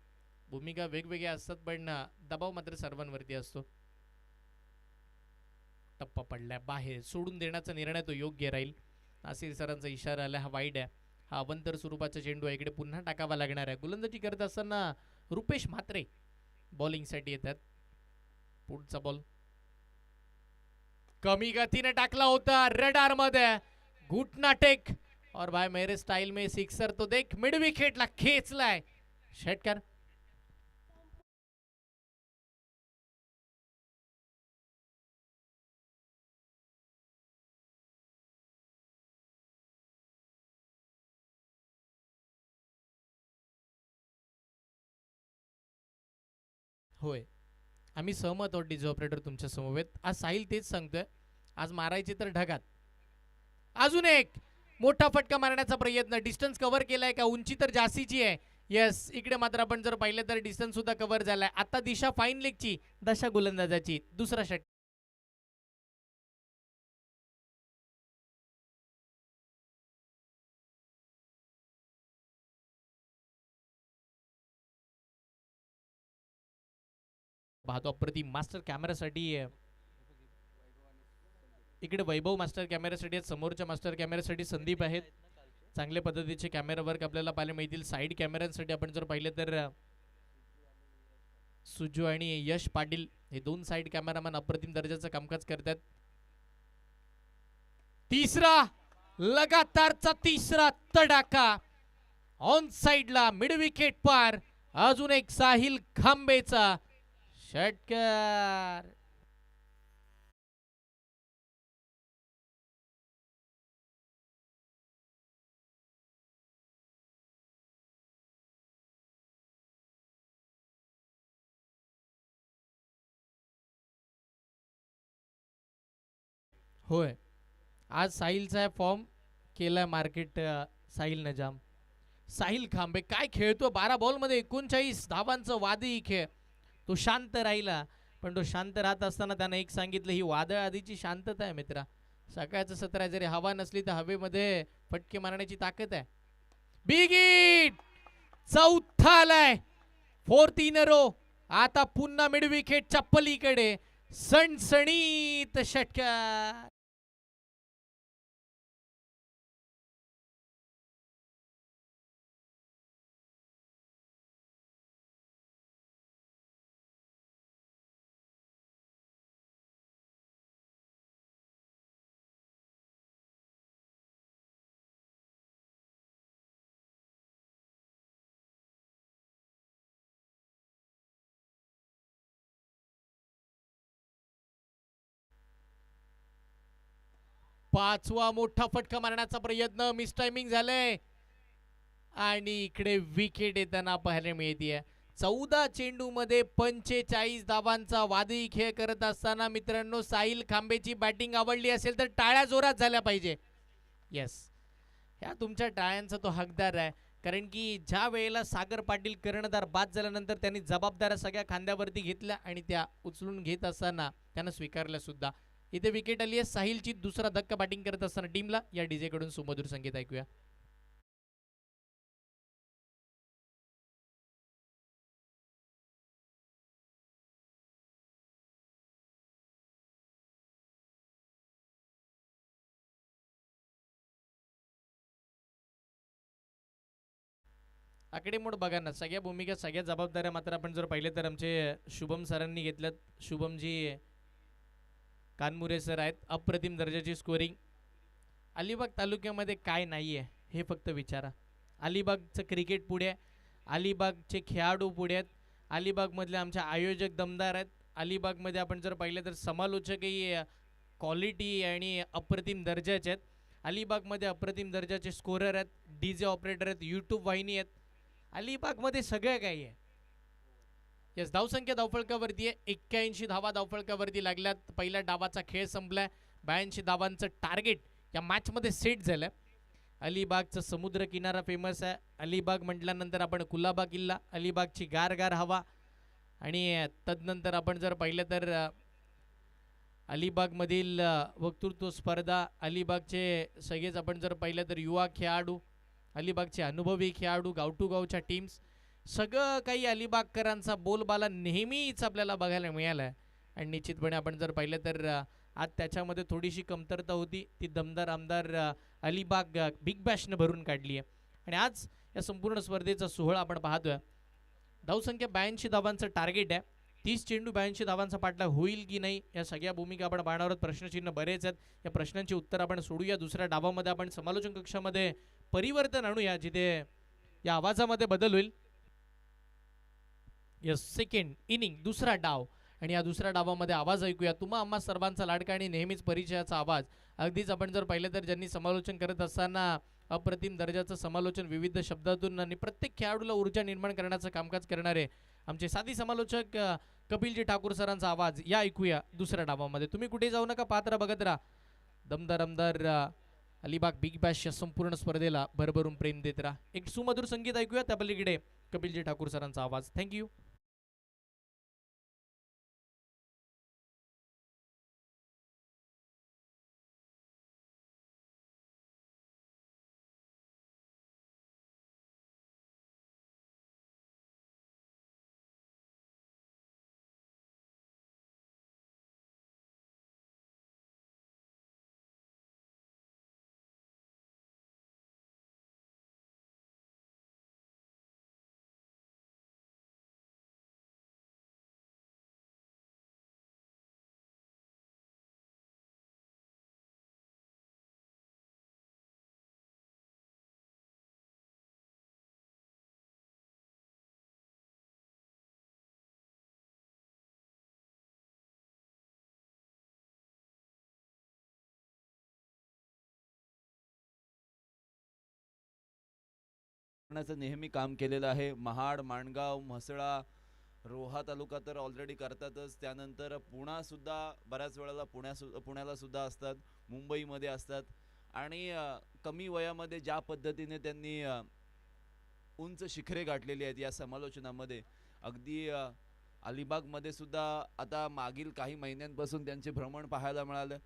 भूमिका वेगवेगळ्या असतात पण दबाव मात्र सर्वांवरती असतो. टप्पा पडलाय बाहेर सोडून देण्याचा निर्णय तो योग्य राहील. नासिर सरांचा इशारा आला हा वाईड आहे. हा अवंतर स्वरूपाचा चेंडू इकडे पुन्हा टाकावा लागणार आहे. गोलंदाजी करत असताना रुपेश म्हात्रे बॉलिंगसाठी येतात. पुढचा बॉल कमी गतीने टाकला होता रडार मध्ये. घुटना टेक और भाई मेरे स्टाइल में सिक्सर तो देख मिड विकेटला खेचलाय षटकार. होय आम्ही सहमत आहोत डीजे ऑपरेटर तुमच्या समवेत. आज साहिल तेच सांगतोय आज मारायचे तर ढगात. अजून एक मोठा फटका मारण्याचा प्रयत्न. डिस्टन्स कव्हर केलाय का उंची तर जास्तीची आहे. येस इकडे मात्र आपण जर पाहिलं तर डिस्टन्स सुद्धा कव्हर झालाय. आता दिशा फाईन लेगची दशा गोलंदाजाची दुसरा षट पाहतो अप्रतिम मास्टर कॅमेरासाठी. इकडे वैभव मास्टर कॅमेरासाठी आहेत. समोरच्या मास्टर कॅमेरासाठी संदीप आहेत. चांगल्या पद्धतीचे कॅमेरा वर्क आपल्याला पाहायला मिळतील. साईड कॅमेऱ्यांसाठी आपण जर पाहिलं तर सुजू आणि यश पाटील हे दोन साईड कॅमेरामॅन अप्रतिम दर्जाचं कामकाज करतात. तिसरा लगातारचा तिसरा तडाखा ऑन साइडला मिड विकेट पार. अजून एक साहिल खांबेचा षटकार. होय, आज साहिलचा फॉर्म केलाय मार्केट. साहिल नजाम, साहिल खांबे काय खेळतो. 12 बॉलमध्ये 39 धावांचं वादळी खेळ. तो शांत राहिला, पण तो शांत राहत असताना त्यानं एक सांगितलं, ही वादळ आधीची शांतता आहे मित्रा. सकाळचं सत्र आहे, जरी हवा नसली तर हवेमध्ये फटके मारण्याची ताकद आहे. बिग हिट, चौथा आलाय, फोर्थ इन रो. आता पुन्हा मिड विकेटच्या पलीकडे सणसणीत षटकार. पाचवा मोठा फटका मारण्याचा प्रयत्न, मिस टायमिंग झालंय आणि इकडे विकेट येताना पाहायला मिळते. 14 चेंडू मध्ये 45 धावांचा वादळी खेळ करत असताना मित्रांनो, साहिल खांबेची बॅटिंग आवडली असेल तर टाळ्या जोरात झाल्या पाहिजे. येस, ह्या तुमच्या टाळ्यांचा तो हकदार आहे. कारण की ज्या वेळेला सागर पाटील कर्णधार बाद झाल्यानंतर त्यांनी जबाबदाऱ्या सगळ्या खांद्यावरती घेतल्या आणि त्या उचलून घेत असताना त्यानं स्वीकारल्या सुद्धा. इथे विकेट आली आहे साहिलची. दुसरा धक्का बॅटिंग करत असताना टीमला. या डीजे कडून सुमधुर संगीत ऐकूया. आकडेमोड बघा ना, सगळ्या भूमिका सगळ्या जबाबदाऱ्या मात्र आपण जर पाहिले तर आमचे शुभम सरांनी घेतल्यात. शुभमजी कानमुरे सर आहेत. अप्रतिम दर्जाची स्कोरिंग. अलिबाग तालुक्यामध्ये काय नाही आहे हे फक्त विचारा. अलिबागचं क्रिकेट पुढे आहे, अलिबागचे खेळाडू पुढे आहेत, अलिबागमधले आमचे आयोजक दमदार आहेत. अलिबागमध्ये आपण जर पाहिलं तर समालोचकही क्वालिटी आणि अप्रतिम दर्जाचे आहेत. अलिबागमध्ये अप्रतिम दर्जाचे स्कोरर आहेत, डीजे ऑपरेटर आहेत, यूट्यूब वाहिनी आहेत. अलिबागमध्ये सगळं काही आहे. यस, धावसंख्या धावफळकावरती आहे. 81 धावा धावफळकावरती लागल्यात. पहिल्या डावाचा खेळ संपलाय. 82 धावांचं टार्गेट या मॅचमध्ये सेट झालं. अलिबागचं समुद्र किनारा फेमस आहे. अलिबाग म्हटल्यानंतर आपण कुलाबा किल्ला, अलिबागची गार हवा आणि तदनंतर आपण जर पाहिलं तर अलिबागमधील वक्तृत्व स्पर्धा, अलिबागचे सगळेच आपण जर पाहिलं तर युवा खेळाडू, अलिबागचे अनुभवी खेळाडू, गाव टू गावच्या टीम्स, सगळं काही अलिबागकरांचा बोलबाला नेहमीच आपल्याला बघायला मिळाला आहे. आणि निश्चितपणे आपण जर पाहिलं तर आज त्याच्यामध्ये थोडीशी कमतरता होती. ती दमदार आमदार अलिबाग बिग बॅशनं भरून काढली आहे. आणि आज या संपूर्ण स्पर्धेचा सोहळा आपण पाहतोय. धावसंख्या 82 धावांचं टार्गेट आहे. 30 चेंडू 82 धावांचा पाठलाग होईल की नाही या सगळ्या भूमिका आपण पाहणार आहोत. प्रश्नचिन्ह बरेच आहेत. या प्रश्नांची उत्तर आपण सोडूया. दुसऱ्या डावामध्ये आपण समालोचन कक्षामध्ये परिवर्तन आणूया, जिथे या आवाजामध्ये बदल होईल. यस, सेकंड इनिंग, दुसरा डाव. आणि या दुसऱ्या डावामध्ये आवाज ऐकूया. तुम्हा आम्हा सर्वांचा लाडका आणि नेहमीच परिचयाचा आवाज. अगदीच आपण जर पाहिलं तर ज्यांनी समालोचन करत असताना अप्रतिम दर्जाचं समालोचन विविध शब्दातून आणि प्रत्येक खेळाडूला ऊर्जा निर्माण करण्याचं कामकाज करणारे आमचे साधी समालोचक कपिलजी ठाकूर सरांचा आवाज या ऐकूया दुसऱ्या डावामध्ये. तुम्ही कुठे जाऊ नका, पात्र बघत राहा. दमदार आमदार अलिबाग बिग बॅश या संपूर्ण स्पर्धेला भरभरून प्रेम देत राहा. एक सुमधुर संगीत ऐकूया, त्या पलीकडे कपिलजी ठाकूर सरांचा आवाज. थँक्यू. करण्याचं नेहमी काम केलेलं आहे. महाड, माणगाव, म्हसळा, रोहा तालुका तर ऑलरेडी करतातच. त्यानंतर पुणासुद्धा बऱ्याच वेळेला पुण्याला सुद्धा असतात, मुंबईमध्ये असतात. आणि कमी वयामध्ये ज्या पद्धतीने त्यांनी उंच शिखरे गाठलेली आहेत या समालोचनामध्ये, अगदी अलिबागमध्ये सुद्धा आता मागील काही महिन्यांपासून त्यांचे भ्रमण पाहायला मिळालं.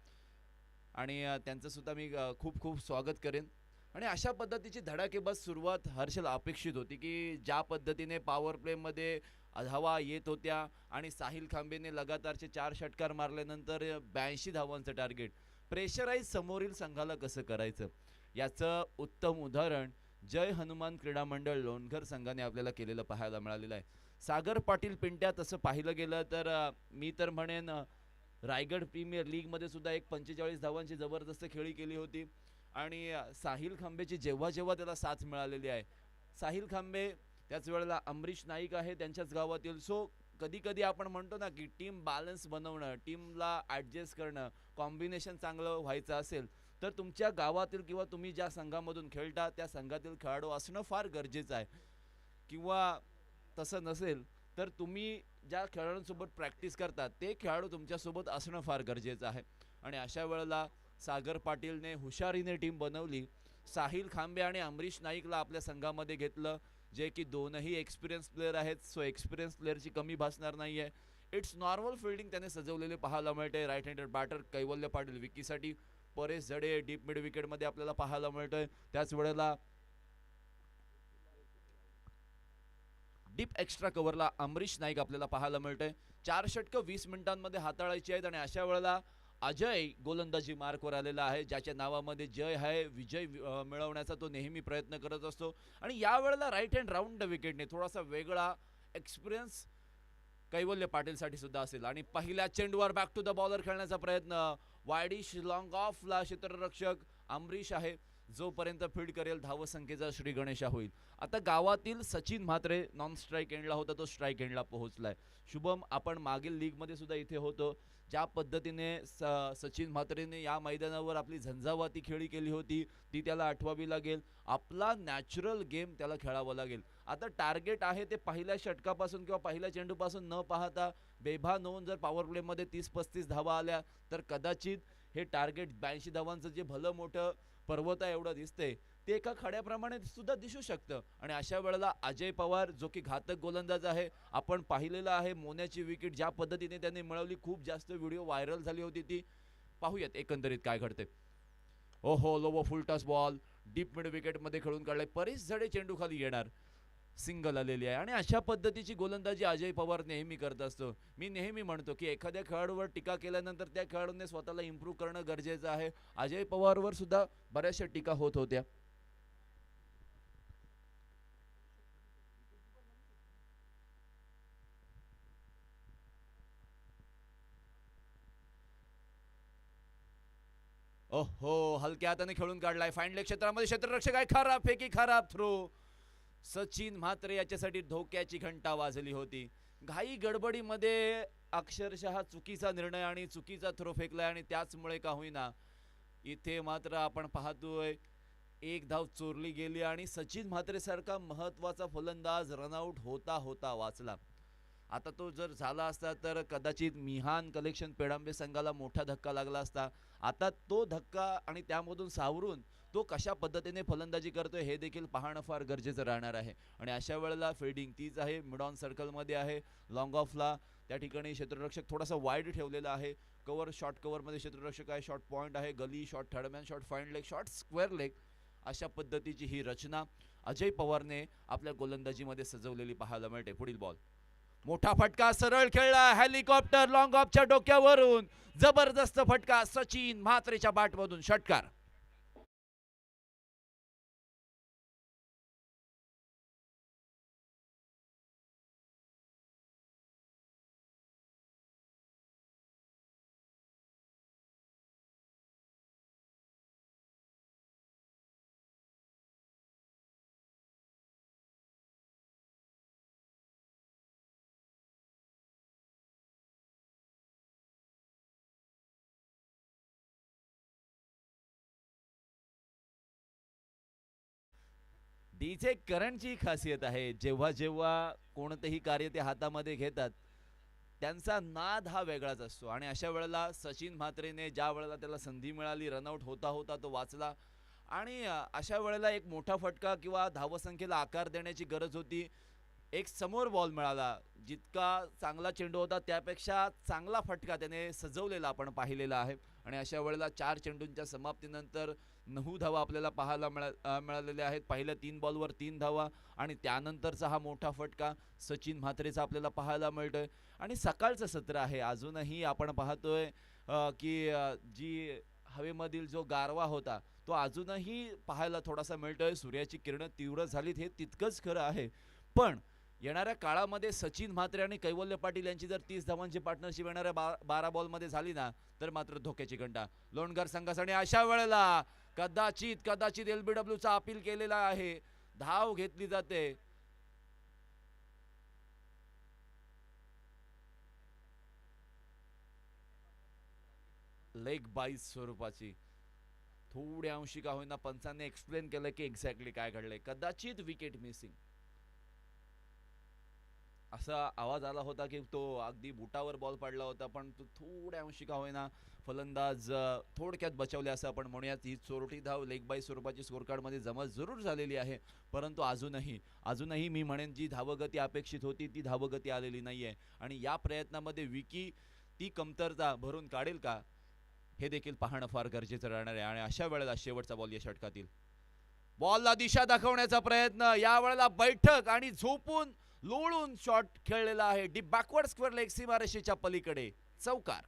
आणि त्यांचं सुद्धा मी खूप खूप स्वागत करेन. आणि अशा पद्धतीची धडाकेबाज सुरुवात हर्षल अपेक्षित होती, की ज्या पद्धतीने पॉवर प्लेमध्ये धावा येत होत्या आणि साहिल खांबेने लगातारचे 4 षटकार मारल्यानंतर 82 धावांचं टार्गेट प्रेशराईज समोरील संघाला कसं करायचं याचं उत्तम उदाहरण जय हनुमान क्रीडा मंडळ लोणघर संघाने आपल्याला केलेलं पाहायला मिळालेलं आहे. सागर पाटील पिंट्या तसं पाहिलं गेलं तर मी तर म्हणेन रायगड प्रीमियर लीगमध्ये सुद्धा एक 45 धावांची जबरदस्त खेळी केली होती. आणि साहिल खांबेची जेव्हा जेव्हा त्याला साथ मिळालेली आहे, साहिल खांबे त्याच वेळेला अमरीश नाईक आहे त्यांच्याच गावातील. सो कधी कधी आपण म्हणतो ना की टीम बॅलन्स बनवणं, टीमला ॲडजस्ट करणं, कॉम्बिनेशन चांगलं व्हायचं असेल तर तुमच्या गावातील किंवा तुम्ही ज्या संघामधून खेळता त्या संघातील खेळाडू असणं फार गरजेचं आहे. किंवा तसं नसेल तर तुम्ही ज्या खेळाडूंसोबत प्रॅक्टिस करतात ते खेळाडू तुमच्यासोबत असणं फार गरजेचं आहे. आणि अशा वेळेला सागर पाटीलने हुशारीने टीम बनवली. साहिल खांबे आणि अमरीश नाईकला आपल्या संघामध्ये घेतलं, जे की दोनही एक्सपिरियन्स प्लेअर आहेत. सो एक्सपिरियन्स प्लेअरची कमी भासणार नाही आहे. इट्स नॉर्मल फिल्डिंग त्याने सजवलेले पाहायला मिळते. राईट हँडेड बॅटर कैवल्य पाटील विकीसाठी, परेश जडे डीप मिड विकेटमध्ये आपल्याला पाहायला मिळतोय. त्याच वेळेला डीप एक्स्ट्रा कव्हरला अमरीश नाईक आपल्याला पाहायला मिळतंय. 4 षटकं 20 मिनिटांमध्ये हाताळायची आहेत आणि अशा वेळेला अजय गोलंदाजी मार्कवर आलेला आहे. ज्याच्या नावामध्ये जय आहे, विजय मिळवण्याचा तो नेहमी प्रयत्न करत असतो. आणि यावेळेला राईट हँड राऊंड विकेटने थोडासा वेगळा एक्सपिरियन्स कैवल्य पाटीलसाठी सुद्धा असेल. आणि पहिल्या चेंडूवर बॅक टू द बॉलर खेळण्याचा प्रयत्न, वायडिश लॉंग ऑफला क्षेत्ररक्षक अमरीश आहे. जोपर्यंत फील्ड करेल धावसंख्येचा श्री गणेशा होईल. आता गावातील सचिन म्हात्रे नॉन स्ट्राईक एंडला होता, तो स्ट्राईक एंडला पोहोचलाय. शुभम, आपण मागील लीगमध्ये सुद्धा इथे होतो. ज्या पद्धतीने सचिन म्हात्रेने या मैदानावर आपली झंझावाती खेळी केली होती ती त्याला आठवावी लागेल. आपला नॅचरल गेम त्याला खेळावा लागेल. आता टार्गेट आहे ते पहिल्या षटकापासून किंवा पहिल्या चेंडूपासून न पाहता बेभान होऊन जर पॉवर प्लेमध्ये 30-35 धावा आल्या तर कदाचित हे टार्गेट 82 धावांचं जे भलं मोठं पर्वत आहे एवढं दिसते ते एका खड्याप्रमाणे सुद्धा दिसू शकतं. आणि अशा वेळेला अजय पवार जो की घातक गोलंदाज आहे, आपण पाहिलेलं आहे मोन्याची विकेट ज्या पद्धतीने त्यांनी मिळवली, खूप जास्त व्हिडिओ व्हायरल झाली होती ती. पाहूयात एकंदरीत काय घडते. ओहो, low full toss ball deep mid विकेटमध्ये खेळून काढलाय. परेश झडे चेंडू खाली येणार, सिंगल आलेली आहे. आणि अशा पद्धतीची गोलंदाजी अजय पवार नेहमी करत असतो. मी नेहमी म्हणतो की एखाद्या खेळाडूवर टीका केल्यानंतर त्या खेळाडूने स्वतःला इम्प्रूव्ह करणं गरजेचं आहे. अजय पवारवर सुद्धा बऱ्याचशा टीका होत होत्या. ओहो, हलक्या हाताने खेळून काढलाय. फाईन लेग क्षेत्रामध्ये क्षेत्ररक्षक आहे, खराब फेकी, खराब थ्रो. सचिन म्हात्रे याच्यासाठी धोक्याची घंटा वाजली होती. घाई गडबडीमध्ये अक्षरशः चुकीचा निर्णय आणि चुकीचा थ्रो फेकलाय आणि त्याचमुळे का होईना इथे मात्र आपण पाहतोय एक धाव चोरली गेली आणि सचिन म्हात्रे सारखा महत्वाचा फलंदाज रनआउट होता होता वाचला. आता तो जर झाला असता तर कदाचित मिहान कलेक्शन पेडांबे संघाला मोठा धक्का लागला असता. आता तो धक्का आणि त्यामधून सावरून तो कशा पद्धतीने फलंदाजी करतोय हे देखील पाहणं फार गरजेचं राहणार आहे. आणि अशा वेळेला फिल्डिंग तीच आहे, मिड ऑन सर्कलमध्ये आहे. लॉंग ऑफला त्या ठिकाणी क्षेत्ररक्षक थोडासा वाईड ठेवलेला आहे. कव्हर शॉर्ट कव्हरमध्ये क्षेत्ररक्षक आहे, शॉर्ट पॉईंट आहे, gully short, third man short, fine leg short, square leg. अशा पद्धतीची ही रचना अजय पवारने आपल्या गोलंदाजीमध्ये सजवलेली पाहायला मिळते. पुढील बॉल, मोठा फटका सरळ खेळला, हेलिकॉप्टर लॉंग ऑफच्या डोक्यावरून जबरदस्त फटका, सचिन म्हात्रेच्या बॅटमधून षटकार. डीजे करणची खासियत आहे, जेव्हा जेव्हा कोणतेही कार्य ते हातामध्ये घेतात त्यांचा नाद हा वेगळाच असतो. आणि अशा वेळेला सचिन म्हात्रेने ज्या वेळेला त्याला संधी मिळाली, रनआउट होता होता तो वाचला. आणि अशा वेळेला एक मोठा फटका किंवा धावसंख्येला आकार देण्याची गरज होती. एक समोर बॉल मिळाला, जितका चांगला चेंडू होता त्यापेक्षा चांगला फटका त्याने सजवलेला आपण पाहिलेला आहे. आणि अशा वेळेला 4 चेंडूंच्या समाप्तीनंतर 9 धावा आपल्याला पाहायला मिळालेल्या आहेत. पहिल्या 3 बॉलवर 3 धावा आणि त्यानंतरचा हा मोठा फटका सचिन म्हात्रेचा आपल्याला पाहायला मिळतोय. आणि सकाळचं सत्र आहे, अजूनही आपण पाहतोय की जी हवेमधील जो गारवा होता तो अजूनही पाहायला थोडासा मिळतोय. सूर्याची किरणं तीव्र झालीत हे तितकंच खरं आहे, पण येणाऱ्या काळामध्ये सचिन म्हात्रे आणि कैवल्य पाटील यांची जर 30 धावांची पार्टनरशिप येणाऱ्या 12 बॉलमध्ये झाली ना, तर मात्र धोक्याची घंटा लोणकर संघासाठी. अशा वेळेला कदाचित कदाचित एलबीडब्ल्यूचा अपील केलेला आहे, धाव घेतली जाते. लेग बाईस स्वरूपाची थोड्या अंशी का होईना पंचांनी एक्सप्लेन केलं की एक्झॅक्टली काय घडलंय. कदाचित विकेट मिसिंग असा आवाज आला होता की तो अगदी बुटावर बॉल पडला होता, पण तो थोड्या अंशी का होईना फलंदाज थोडक्यात बचावले असं आपण म्हणूयात. ही चोरटी धाव लेग बाय स्वरूपाची स्कोर कार्ड मध्ये जमा जरूर झालेली आहे, परंतु अजूनही मी म्हणेन जी धावगती अपेक्षित होती ती धावगती आलेली नाहीये. आणि या प्रयत्नामध्ये विकी ती कमतरता भरून काढेल का हे देखील पाहणं फार गरजेचं राहणार आहे. आणि अशा वेळेला शेवटचा बॉल या षटकातील बॉलला दिशा दाखवण्याचा प्रयत्न, या वेळेला बैठक आणि झोपून लोळून शॉट खेळलेला आहे डीप बॅकवर्ड स्क्वेअर लेग सीमारेषेच्या पलीकडे चौकार.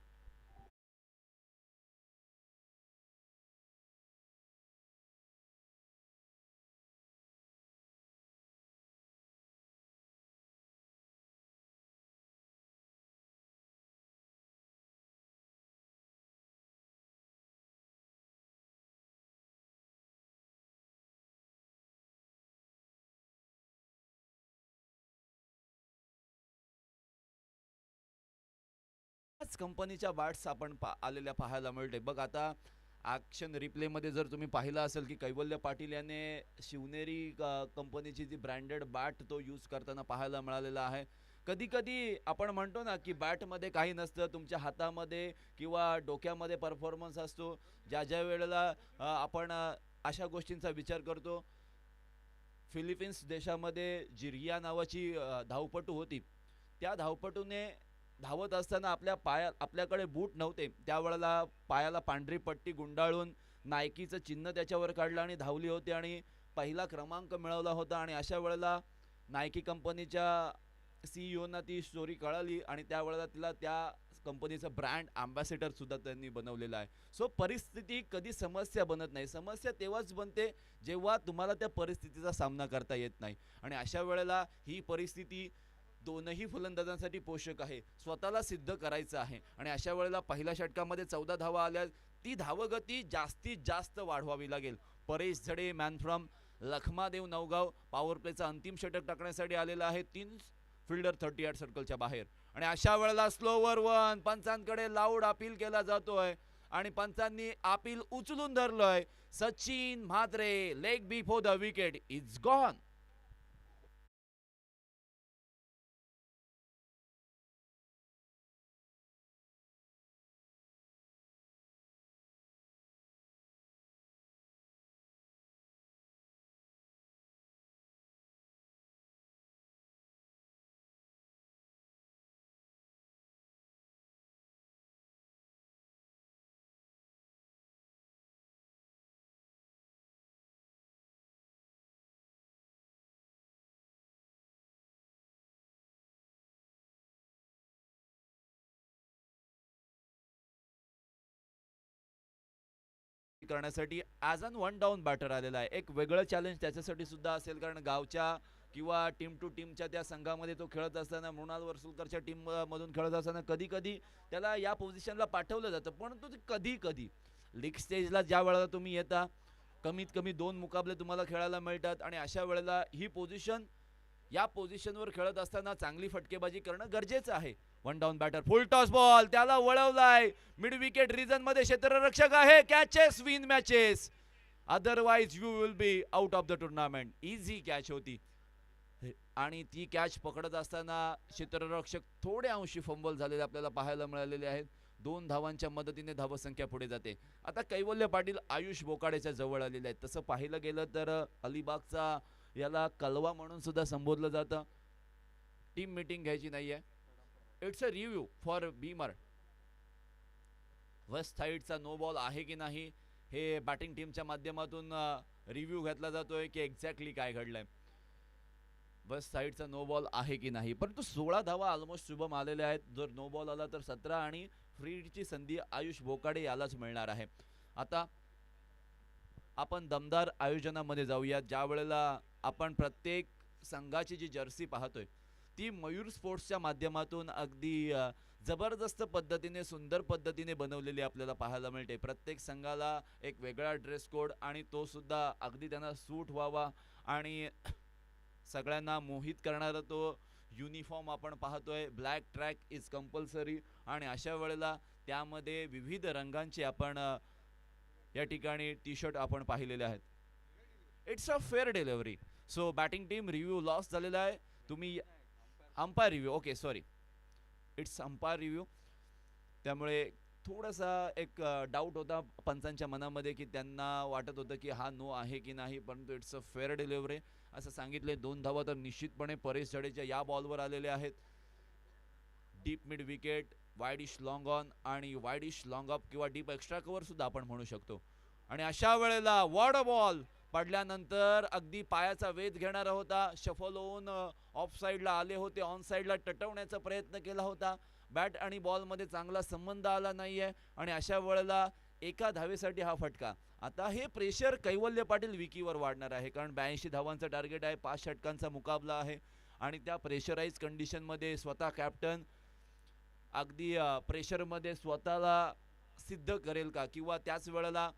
कंपनीच्या बॅट्स आपण आलेल्या पाहायला मिळते बघ. आता ॲक्शन रिप्ले मध्ये जर तुम्ही पाहिलं असेल की कैवल्य पाटील याने शिवनेरी कंपनीची जी ब्रँडेड बॅट तो यूज करताना पाहायला मिळालेला आहे. कधी कधी आपण म्हणतो ना की बॅटमध्ये काही नसतं, तुमच्या हातामध्ये किंवा डोक्यामध्ये परफॉर्मन्स असतो. ज्या वेळेला आपण अशा गोष्टींचा विचार करतो, फिलिपिन्स देशामध्ये जी रिया नावाची धावपटू होती, त्या धावपटूने धावत असताना आपल्याकडे बूट नव्हते, त्यावेळेला पायाला पांढरी पट्टी गुंडाळून नायकीचं चिन्ह त्याच्यावर काढलं आणि धावली होती आणि पहिला क्रमांक मिळवला होता. आणि अशा वेळेला नायकी कंपनीच्या सीईओना ती स्टोरी कळाली आणि त्यावेळेला तिला त्या कंपनीचं ब्रँड अँबॅसेडर सुद्धा त्यांनी बनवलेला आहे. सो परिस्थिती कधी समस्या बनत नाही, समस्या तेव्हाच बनते जेव्हा तुम्हाला त्या परिस्थितीचा सामना करता येत नाही. आणि अशा वेळेला ही परिस्थिती दोनही फलंदाजांसाठी पोषक आहे, स्वतःला सिद्ध करायचं आहे. आणि अशा वेळेला पहिल्या षटकामध्ये 14 धावा आल्या, ती धावगती जास्तीत जास्त वाढवावी लागेल. Paresh झडे man from Lakhmadev Navgaon power प्लेचा अंतिम षटक टाकण्यासाठी आलेला आहे. 3 फिल्डर 38 सर्कलच्या बाहेर. आणि अशा वेळेला स्लोवर वन पंचांकडे लाऊड अपील केला जातोय आणि पंचांनी अपील उचलून धरलंय. Sachin Mhatre leg before the wicket is gone. करण्यासाठी as an one down batter आलेला आहे. एक वेगळं चॅलेंज त्याच्यासाठी सुद्धा असेल, कारण गावच्या किंवा टीम टू टीमच्या त्या संघामध्ये तो खेळत असताना, मृणाल वर्सुलकरच्या टीम मधून खेळत असताना कधी कधी त्याला या पोझिशनला पाठवलं जातं, परंतु कधी कधी लीग स्टेजला ज्या वेळेला तुम्ही येता कमीत कमी 2 मुकाबले तुम्हाला खेळायला मिळतात. आणि अशा वेळेला ही पोझिशन, या पोझिशनवर खेळत असताना चांगली फटकेबाजी करणं गरजेचं आहे. One down batter full toss ball, त्याला वळवलाय मिड विकेट रिजन मध्ये क्षेत्ररक्षक आहे. Catches win matches. Otherwise you will be out of the tournament. Easy catch होती आणि ती कॅच पकडत असताना क्षेत्ररक्षक थोडे अंशी फंबल झालेले आपल्याला पाहायला मिळालेले आहेत. 2 धावांच्या मदतीने धावसंख्या पुढे जाते. आता कैवल्य पाटील आयुष बोकाडेच्या जवळ आलेले आहेत. तसं पाहिलं गेलं तर अलिबागचा याला कलवा म्हणून सुद्धा संबोधलं जातं. टीम मीटिंग घ्यायची नाहीये. It's a review for beamer. Waist साईडचा नो बॉल आहे की नाही हे बॅटिंग टीमच्या माध्यमातून रिव्ह्यू घेतला जातोय की एक्झॅक्टली काय घडलंय. वेस्ट साईडचा नो बॉल आहे की नाही. परंतु 16 धावा ऑलमोस्ट शुभम आलेल्या आहेत. जर नो बॉल आला तर 17 आणि फ्रीची संधी आयुष बोकाडे यालाच मिळणार आहे. आता आपण दमदार आयोजनामध्ये जाऊया. ज्या वेळेला आपण प्रत्येक संघाची जी जर्सी पाहतोय ती मयूर स्पोर्ट्सच्या माध्यमातून अगदी जबरदस्त पद्धतीने सुंदर पद्धतीने बनवलेली आपल्याला पाहायला मिळते. प्रत्येक संघाला एक वेगळा ड्रेस कोड आणि तो सुद्धा अगदी त्यांना सूट व्हावा आणि सगळ्यांना मोहित करणारा तो युनिफॉर्म आपण पाहतोय. ब्लॅक ट्रॅक इज कंपल्सरी आणि अशा वेळेला त्यामध्ये विविध रंगांचे आपण या ठिकाणी टी शर्ट आपण पाहिलेले आहेत. It's a fair delivery. So batting team review loss झालेला आहे. तुम्ही umpire review okay sorry it's umpire review. त्यामुळे थोडासा एक डाऊट होता पंचांच्या मनामध्ये की त्यांना वाटत होतं की हा नो आहे की नाही. परंतु इट्स अ फेअर डिलिव्हरी असं सांगितले. 2 धावा तर निश्चितपणे परेश जडेजा या बॉलवर आलेले आहेत. Deep mid wicket, widish long on आणि वाईडिश लॉंग ऑफ किंवा डीप एक्स्ट्रा कव्हर सुद्धा आपण म्हणू शकतो. आणि अशा वेळेला वॉड बॉल पडल्यानंतर अगदी पायाचा वेध घेणारा होता. शफल होऊन ऑफ साईडला आले होते. ऑन साईडला टटवण्याचा प्रयत्न केला होता. बॅट आणि बॉलमध्ये चांगला संबंध आला नाहीये आणि अशा वेळेला एका धावेसाठी हा फटका. आता हे प्रेशर कैवल्य पाटील विकीवर वाढणार आहे कारण 82 धावांचं टार्गेट आहे. 5 षटकांचा मुकाबला आहे आणि त्या प्रेशराईज कंडिशनमध्ये स्वतः कॅप्टन अगदी प्रेशरमध्ये स्वतःला सिद्ध करेल का किंवा त्याच वेळेला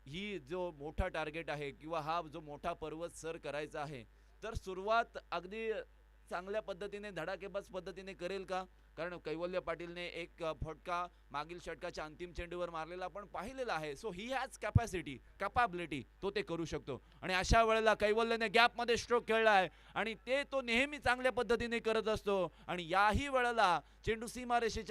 ही जो मोठा टार्गेट आहे किंवा हा जो मोठा पर्वत सर करायचा आहे तर सुरुवात अगदी चांगल्या पद्धतीने धडाकेबाज पद्धतीने करेल का. कारण कैवल्य पाटीलने एक फटका मागील षटकाच्या अंतिम चेंडूवर मारलेला आपण पाहिलेला आहे. So he has capacity capability तो ते करू शकतो. आणि अशा वेळेला कैवल्यने गॅपमध्ये स्ट्रोक खेळला आहे आणि ते तो नेहमी चांगल्या पद्धतीने करत असतो. आणि याही वेळेला चेंडू सीमारेषेच्या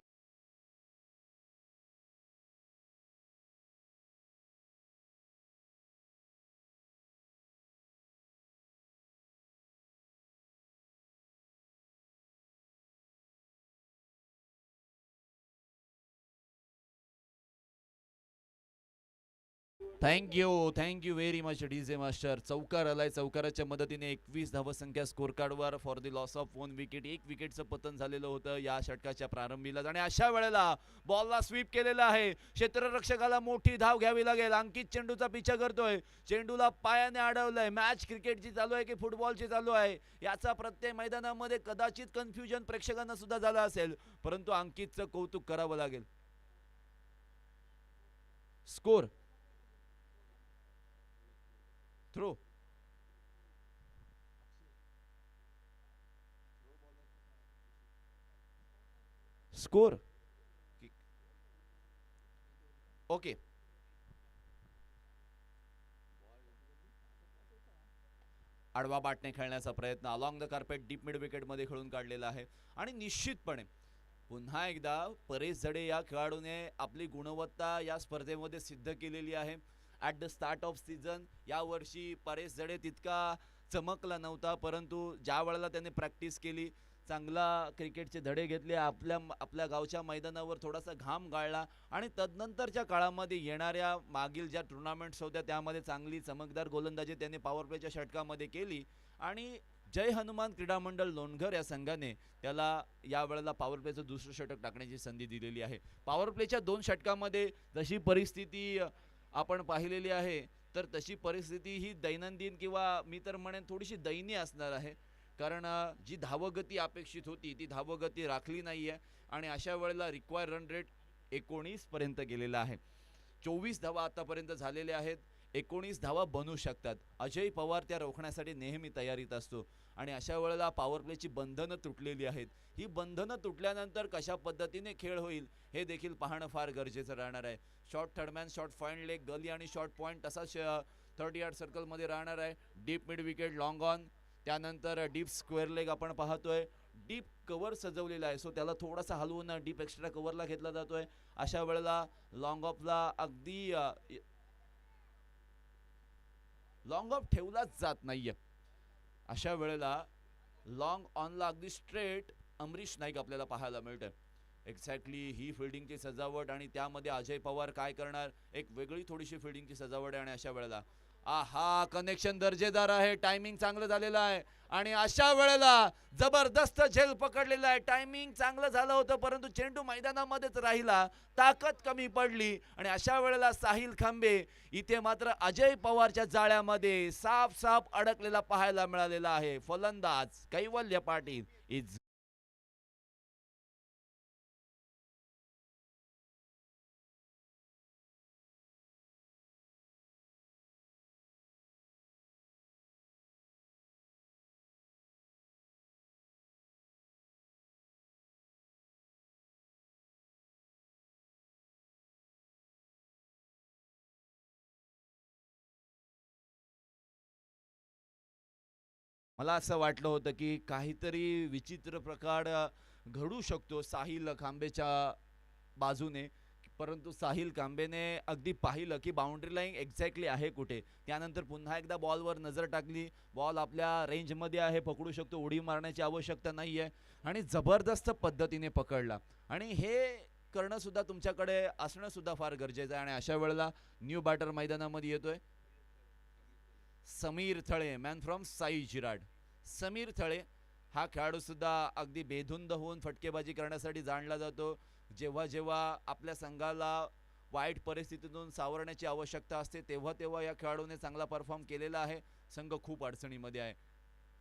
thank you very much DJ master. चौकार आलाय. चौकाराच्या मदतीने 21 धावसंख्या स्कोर कार्डवर for the loss of 1 wicket. 1 विकेटचं पतन झालेलं होतं या षटकाच्या प्रारंभीलाच आणि अशा वेळेला बॉलला स्वीप केलेला आहे. क्षेत्ररक्षकाला मोठी धाव घ्यावी लागेल. अंकित चेंडूचा पिछा करतोय. चेंडूला पायाने अडवलंय. मॅच क्रिकेटची चालू आहे की फुटबॉलची चालू आहे याचा प्रत्येक मैदानामध्ये कदाचित कन्फ्युजन प्रेक्षकांना सुद्धा झालं असेल. परंतु अंकितचं कौतुक करावं लागेल. Score throw score okay. आडवा बाटने खेळण्याचा प्रयत्न along the carpet deep mid wicket मध्ये खेळून काढलेला आहे. आणि निश्चितपणे पुन्हा एकदा परेश जडे या खेळाडूने आपली गुणवत्ता या स्पर्धेमध्ये सिद्ध केलेली आहे. At the start of season यावर्षी परेश जडे तितका चमकला नव्हता. परंतु ज्या वेळेला त्याने प्रॅक्टिस केली चांगला क्रिकेटचे धडे घेतले आपल्या गावच्या मैदानावर थोडासा घाम गाळला आणि तदनंतरच्या काळामध्ये येणाऱ्या मागील ज्या टुर्नामेंट्स होत्या त्यामध्ये चांगली चमकदार गोलंदाजी त्याने पॉवर प्लेच्या षटकामध्ये केली आणि जय हनुमान क्रीडा मंडळ लोणघर या संघाने त्याला या वेळेला पॉवर प्लेचं दुसरं षटक टाकण्याची संधी दिलेली आहे. पॉवर प्लेच्या 2 षटकामध्ये जशी परिस्थिती आपण पाहिलेली आहे तर तशी परिस्थिती ही दैनंदिन किंवा मी तर म्हणेन थोडीशी दयनीय असणार आहे. कारण जी धावगती अपेक्षित होती ती धावगती राखली नाहीये आणि अशा वेळेला रिक्वायर रन रेट 19 पर्यंत गेलेला आहे. 24 धावा आतापर्यंत झालेल्या आहेत. 19 धावा बनू शकतात. अजय पवार त्या रोखण्यासाठी नेहमी तयारीत असतो आणि अशा वेळेला पॉवर प्लेची बंधनं तुटलेली आहेत. ही बंधनं तुटल्यानंतर कशा पद्धतीने खेळ होईल हे देखील पाहणं फार गरजेचं राहणार आहे. Short third man short fine leg gully आणि शॉर्ट पॉईंट तसाच 30 यार्ड सर्कलमध्ये राहणार आहे. Deep mid wicket long on, त्यानंतर डीप स्क्वेअर लेग आपण पाहतोय. डीप कव्हर सजवलेला आहे, सो त्याला थोडासा हलवून डीप एक्स्ट्रा कव्हरला घेतला जातोय. अशा वेळेला लॉंग ऑफला अगदी लॉंग ऑफ ठेवलाच जात नाहीये. अशा वेळेला लॉंग ऑनला अगदी स्ट्रेट अमरीश नाईक आपल्याला पाहायला मिळतंय. एक्झॅक्टली ही फिल्डिंगची सजावट आणि त्यामध्ये अजय पवार काय करणार, एक वेगळी थोडीशी फिल्डिंगची सजावट आहे. आणि अशा वेळेला आहा, कनेक्शन दर्जेदार आहे, टायमिंग चांगलं झालेलं आहे. आणि अशा वेळेला जबरदस्त झेल पकडलेला आहे. टायमिंग चांगलं झालं होतं, परंतु चेंडू मैदानामध्येच राहिला, ताकद कमी पडली. आणि अशा वेळेला साहिल खांबे इथे मात्र अजय पवारच्या जाळ्यामध्ये साफ साफ अडकलेला पाहायला मिळालेला आहे. फलंदाज कैवल्य पाटील इज मला असं वाटलं होतं की काहीतरी विचित्र प्रकार घडू शकतो साहिल खांबेच्या बाजूने, परंतु साहिल खांबेने अगदी पाहिलं की बाउंड्री लाईन एक्झॅक्टली आहे कुठे. त्यानंतर पुन्हा एकदा बॉलवर नजर टाकली, बॉल आपल्या रेंजमध्ये आहे, पकडू शकतो, उडी मारण्याची आवश्यकता नाही आहे. आणि जबरदस्त पद्धतीने पकडला. आणि हे करणं सुद्धा तुमच्याकडे असणं सुद्धा फार गरजेचं आहे. आणि अशा वेळेला न्यू बॅटर मैदानामध्ये येतोय समीर थळे, मॅन फ्रॉम साई जिराड. समीर थळे हा खेळाडू सुद्धा अगदी बेधुंद होऊन फटकेबाजी करण्यासाठी जाणला जातो. जेव्हा जेव्हा आपल्या संघाला वाईट परिस्थितीतून सावरण्याची आवश्यकता असते, तेव्हा तेव्हा या खेळाडूने चांगला परफॉर्म केलेला आहे. संघ खूप अडचणीमध्ये आहे.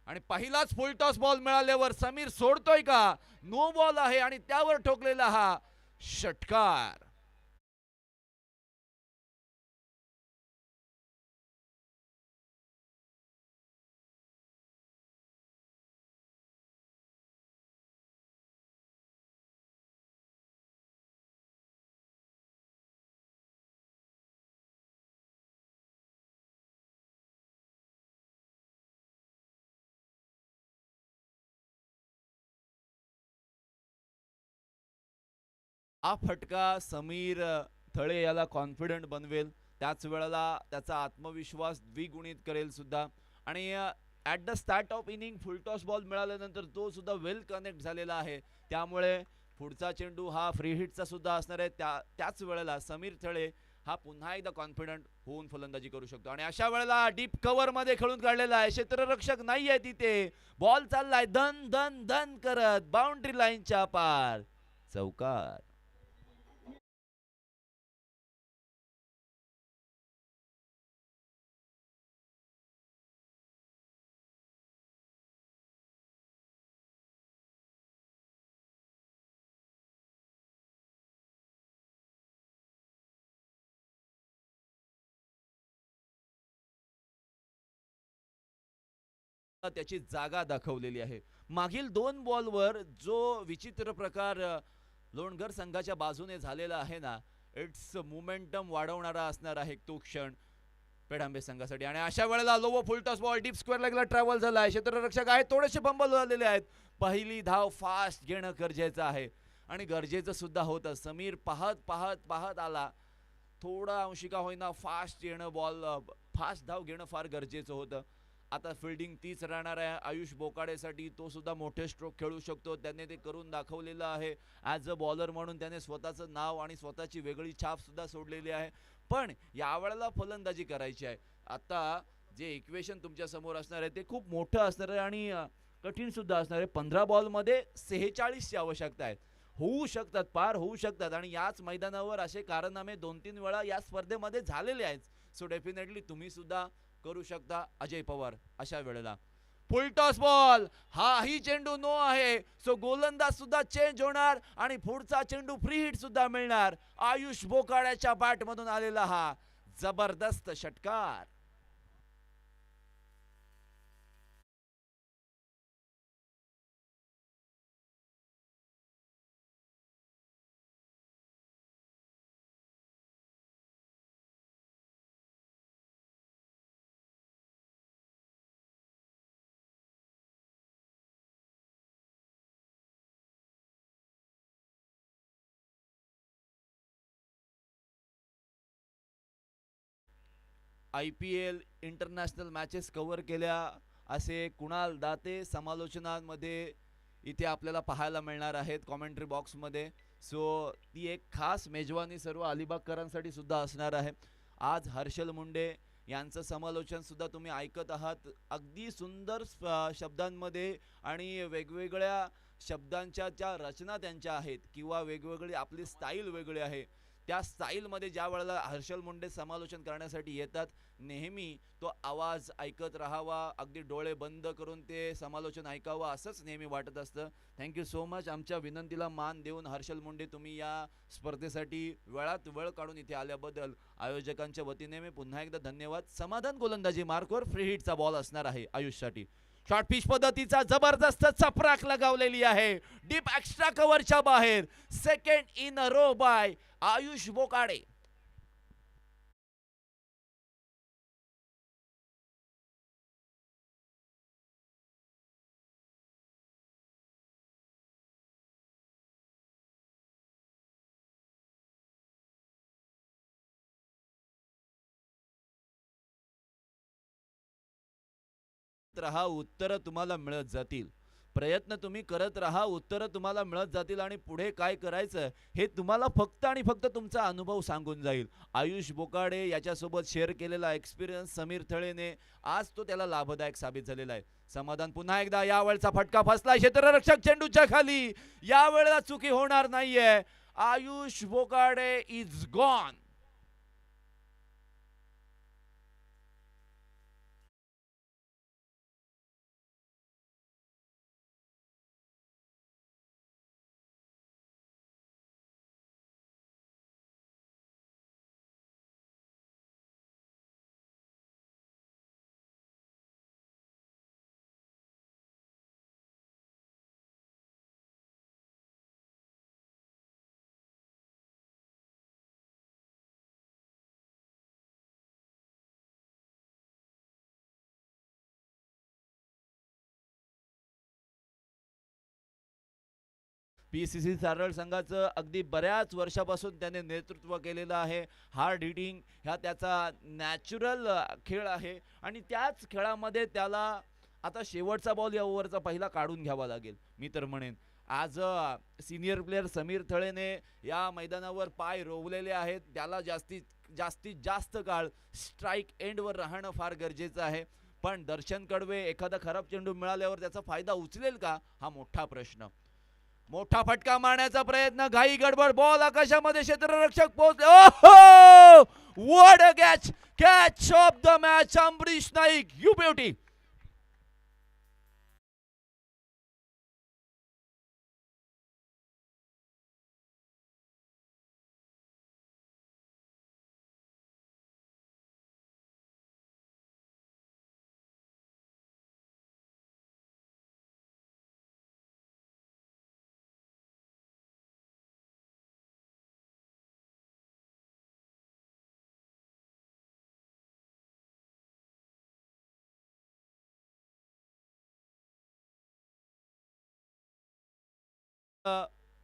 आणि पहिलाच फुल टॉस बॉल मिळाल्यावर समीर सोडतोय का, नो बॉल आहे आणि त्यावर ठोकलेला हा षटकार. हा फटका समीर थळे याला कॉन्फिडंट बनवेल, त्याच वेळेला त्याचा आत्मविश्वास द्विगुणित करेल सुद्धा. आणि at the start of inning full toss ball मिळाल्यानंतर तो सुद्धा वेल कनेक्ट झालेला आहे. त्यामुळे पुढचा चेंडू हा फ्री हिटचा सुद्धा असणार आहे. त्याच वेळेला समीर थळे हा पुन्हा एकदा कॉन्फिडंट होऊन फलंदाजी करू शकतो. आणि अशा वेळेला डीप कव्हर मध्ये खेळून काढलेला आहे, क्षेत्ररक्षक नाही आहे तिथे, बॉल चाललाय धन धन धन करत बाउंड्री लाईनच्या पार, चौकार. त्याची जागा दाखवलेली आहे. मागील 2 बॉलवर जो विचित्र प्रकार लोणगर संघाच्या बाजूने झालेला आहे ना, इट्स मोमेंटम वाढवणारा असणार आहे तो क्षण पेडांबे संघासाठी. आणि अशा वेळेला low full toss ball deep square लेगला ट्रॅव्हल झाला आहे. क्षेत्ररक्षक आहेत, थोडेसे फंबल झालेले आहेत. पहिली धाव फास्ट घेणं गरजेचं आहे आणि गरजेचं सुद्धा होतं. समीर पाहत पाहत पाहत आला, थोडा अंशिका होईना फास्ट येणं, बॉल फास्ट धाव घेणं फार गरजेचं होतं. आता फिल्डिंग तीच राहणार आहे आयुष बोकाडेसाठी, तो सुद्धा मोठे स्ट्रोक खेळू शकतो, त्याने ते करून दाखवलेलं आहे. ॲज अ बॉलर म्हणून त्याने स्वतःचं नाव आणि स्वतःची वेगळी छाप सुद्धा सोडलेली आहे. पण यावेळेला फलंदाजी करायची आहे. आता जे इक्वेशन तुमच्या समोर असणार आहे ते खूप मोठं असणार आहे आणि कठीण सुद्धा असणार आहे. 15 बॉलमध्ये 46ची आवश्यकता आहे. होऊ शकतात, पार होऊ शकतात. आणि याच मैदानावर असे कारनामे 2-3 वेळा या स्पर्धेमध्ये झालेले आहेत. सो डेफिनेटली तुम्ही सुद्धा करू शकता अजय पवार. अशा वेळेला फुल टॉस बॉल, हा ही चेंडू नो आहे, सो गोलंदाज सुद्धा चेंज होणार आणि पुढचा चेंडू फ्री हिट सुद्धा मिळणार. आयुष बोकाड्याच्या बॅट मधून आलेला हा जबरदस्त षटकार. IPL इंटरनॅशनल मॅचेस कव्हर केल्या असे कुणाल दाते समालोचनांमध्ये इथे आपल्याला पाहायला मिळणार आहेत कॉमेंट्री बॉक्समध्ये. सो ती एक खास मेजवानी सर्व अलिबागकरांसाठी सुद्धा असणार आहे. आज हर्षल मुंडे यांचं समालोचन सुद्धा तुम्ही ऐकत आहात. अगदी सुंदर शब्दांमध्ये आणि वेगवेगळ्या शब्दांच्या ज्या रचना त्यांच्या आहेत किंवा वेगवेगळी आपली स्टाईल वेगळी आहे, त्या स्टाईलमध्ये ज्या वेळेला हर्षल मुंडे समालोचन करण्यासाठी येतात नेहमी तो आवाज ऐकत राहावा, अगदी डोळे बंद करून ते समालोचन ऐकावं असंच नेहमी वाटत असतं. Thank you so much. आमच्या विनंतीला मान देऊन हर्षल मुंडे तुम्ही या स्पर्धेसाठी वेळात वेळ काढून इथे आल्याबद्दल आयोजकांच्या वतीने मी पुन्हा एकदा धन्यवाद. समाधान गोलंदाजी मार्कवर फ्री हिटचा बॉल असणार आहे आयुषसाठी. शॉर्ट पिच पद्धतीचा जबरदस्त चपराक लगावलेली आहे डीप एक्स्ट्रा कव्हरच्या बाहेर. Second in a row by Ayush Bokade. रहा, उत्तर तुम्हाला मिळत जातील. प्रयत्न तुम्ही करत राहा, उत्तर तुम्हाला मिळत जातील आणि पुढे काय करायचं हे तुम्हाला फक्त आणि फक्त तुमचा अनुभव सांगून जाईल. आयुष बोकाडे याच्यासोबत शेअर केलेला एक्सपिरियन्स समीर थळेने आज तो त्याला लाभदायक साबित झालेला आहे. समाधान पुन्हा एकदा यावेळचा फटका फसलाय क्षेत्ररक्षक चेंडूच्या खाली. यावेळेला चुकी होणार नाहीये. Ayush Bokade is gone. PCC Saral संघाचं अगदी बऱ्याच वर्षापासून त्याने नेतृत्व केलेलं आहे. हार्ड हिटिंग ह्या त्याचा नॅचरल खेळ आहे आणि त्याच खेळामध्ये त्याला आता शेवटचा बॉल या ओव्हरचा पहिला काढून घ्यावा लागेल. मी तर म्हणेन आज सिनियर प्लेयर समीर थळेने या मैदानावर पाय रोवलेले आहेत. त्याला जास्तीत जास्त काळ स्ट्राईक एंडवर राहणं फार गरजेचं आहे. पण दर्शन कडवे एखादा खराब चेंडू मिळाल्यावर त्याचा फायदा उचलेल का हा मोठा प्रश्न. मोठा फटका मारण्याचा प्रयत्न, घाई गडबड, बॉल आकाशामध्ये, क्षेत्ररक्षक पोहोचले. ओहो, what a catch of the match Amrish Naik, you beauty.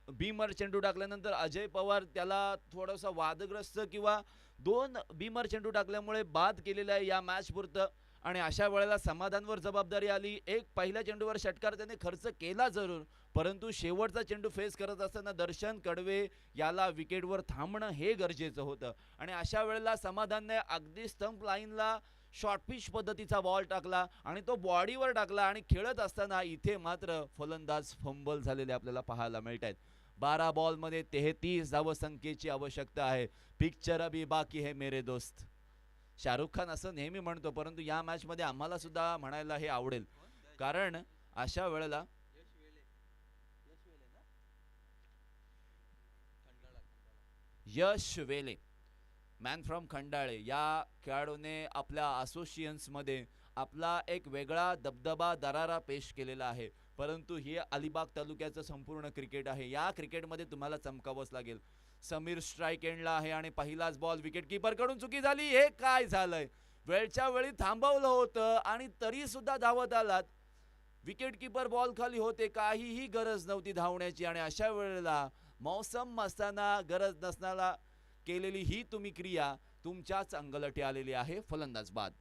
Beamer चेंडू टाकल्यानंतर अजय पवार त्याला थोडासा वादग्रस्त किंवा दोन बीमर चेंडू टाकल्यामुळे बाद केलेला आहे या मॅच पुरतं. आणि अशा वेळेला समाधानवर जबाबदारी आली. एक पहिल्या चेंडूवर षटकार त्याने खर्च केला जरूर, परंतु शेवटचा चेंडू फेस करत असताना दर्शन कडवे याला विकेटवर थांबणं हे गरजेचं होतं. आणि अशा वेळेला समाधानने अगदी स्टंप लाईनला शॉर्ट पिच पद्धतीचा बॉल टाकला आणि तो बॉडीवर टाकला आणि खेळत असताना इथे मात्र फलंदाज फंबल झालेले आपल्याला पाहायला मिळत आहेत. 12 बॉलमध्ये 33 धावसंख्येची आवश्यकता आहे. पिक्चर अभी बाकी है मेरे दोस्त. शाहरुख खान असं नेहमी म्हणतो, परंतु या मॅच मध्ये आम्हाला सुद्धा म्हणायला हे आवडेल, कारण अशा वेळेला यश वेले मॅन फ्रॉम खंडाळे या खेळाडूने आपल्या असोसिएशन्स मध्ये आपला एक वेगळा दबदबा दरारा पेश केलेला आहे. परंतु हे अलिबाग तालुक्याचं संपूर्ण क्रिकेट आहे. या क्रिकेटमध्ये तुम्हाला चमकावंच लागेल. समीर स्ट्राइक एंडला आहे आणि पहिलाच बॉल विकेट कीपर कडून चुकी झाली. हे काय झालंय, वेळच्या वेळी थांबवलं होतं आणि तरी सुद्धा धावत आलात. विकेट कीपर बॉल खाली होते, काहीही गरज नव्हती धावण्याची. आणि अशा वेळेला मौसम असताना गरज नसणारा केलेली ही तुम्ही क्रिया तुमच्याच अंगलटी आलेली आहे. फलंदाज बाद.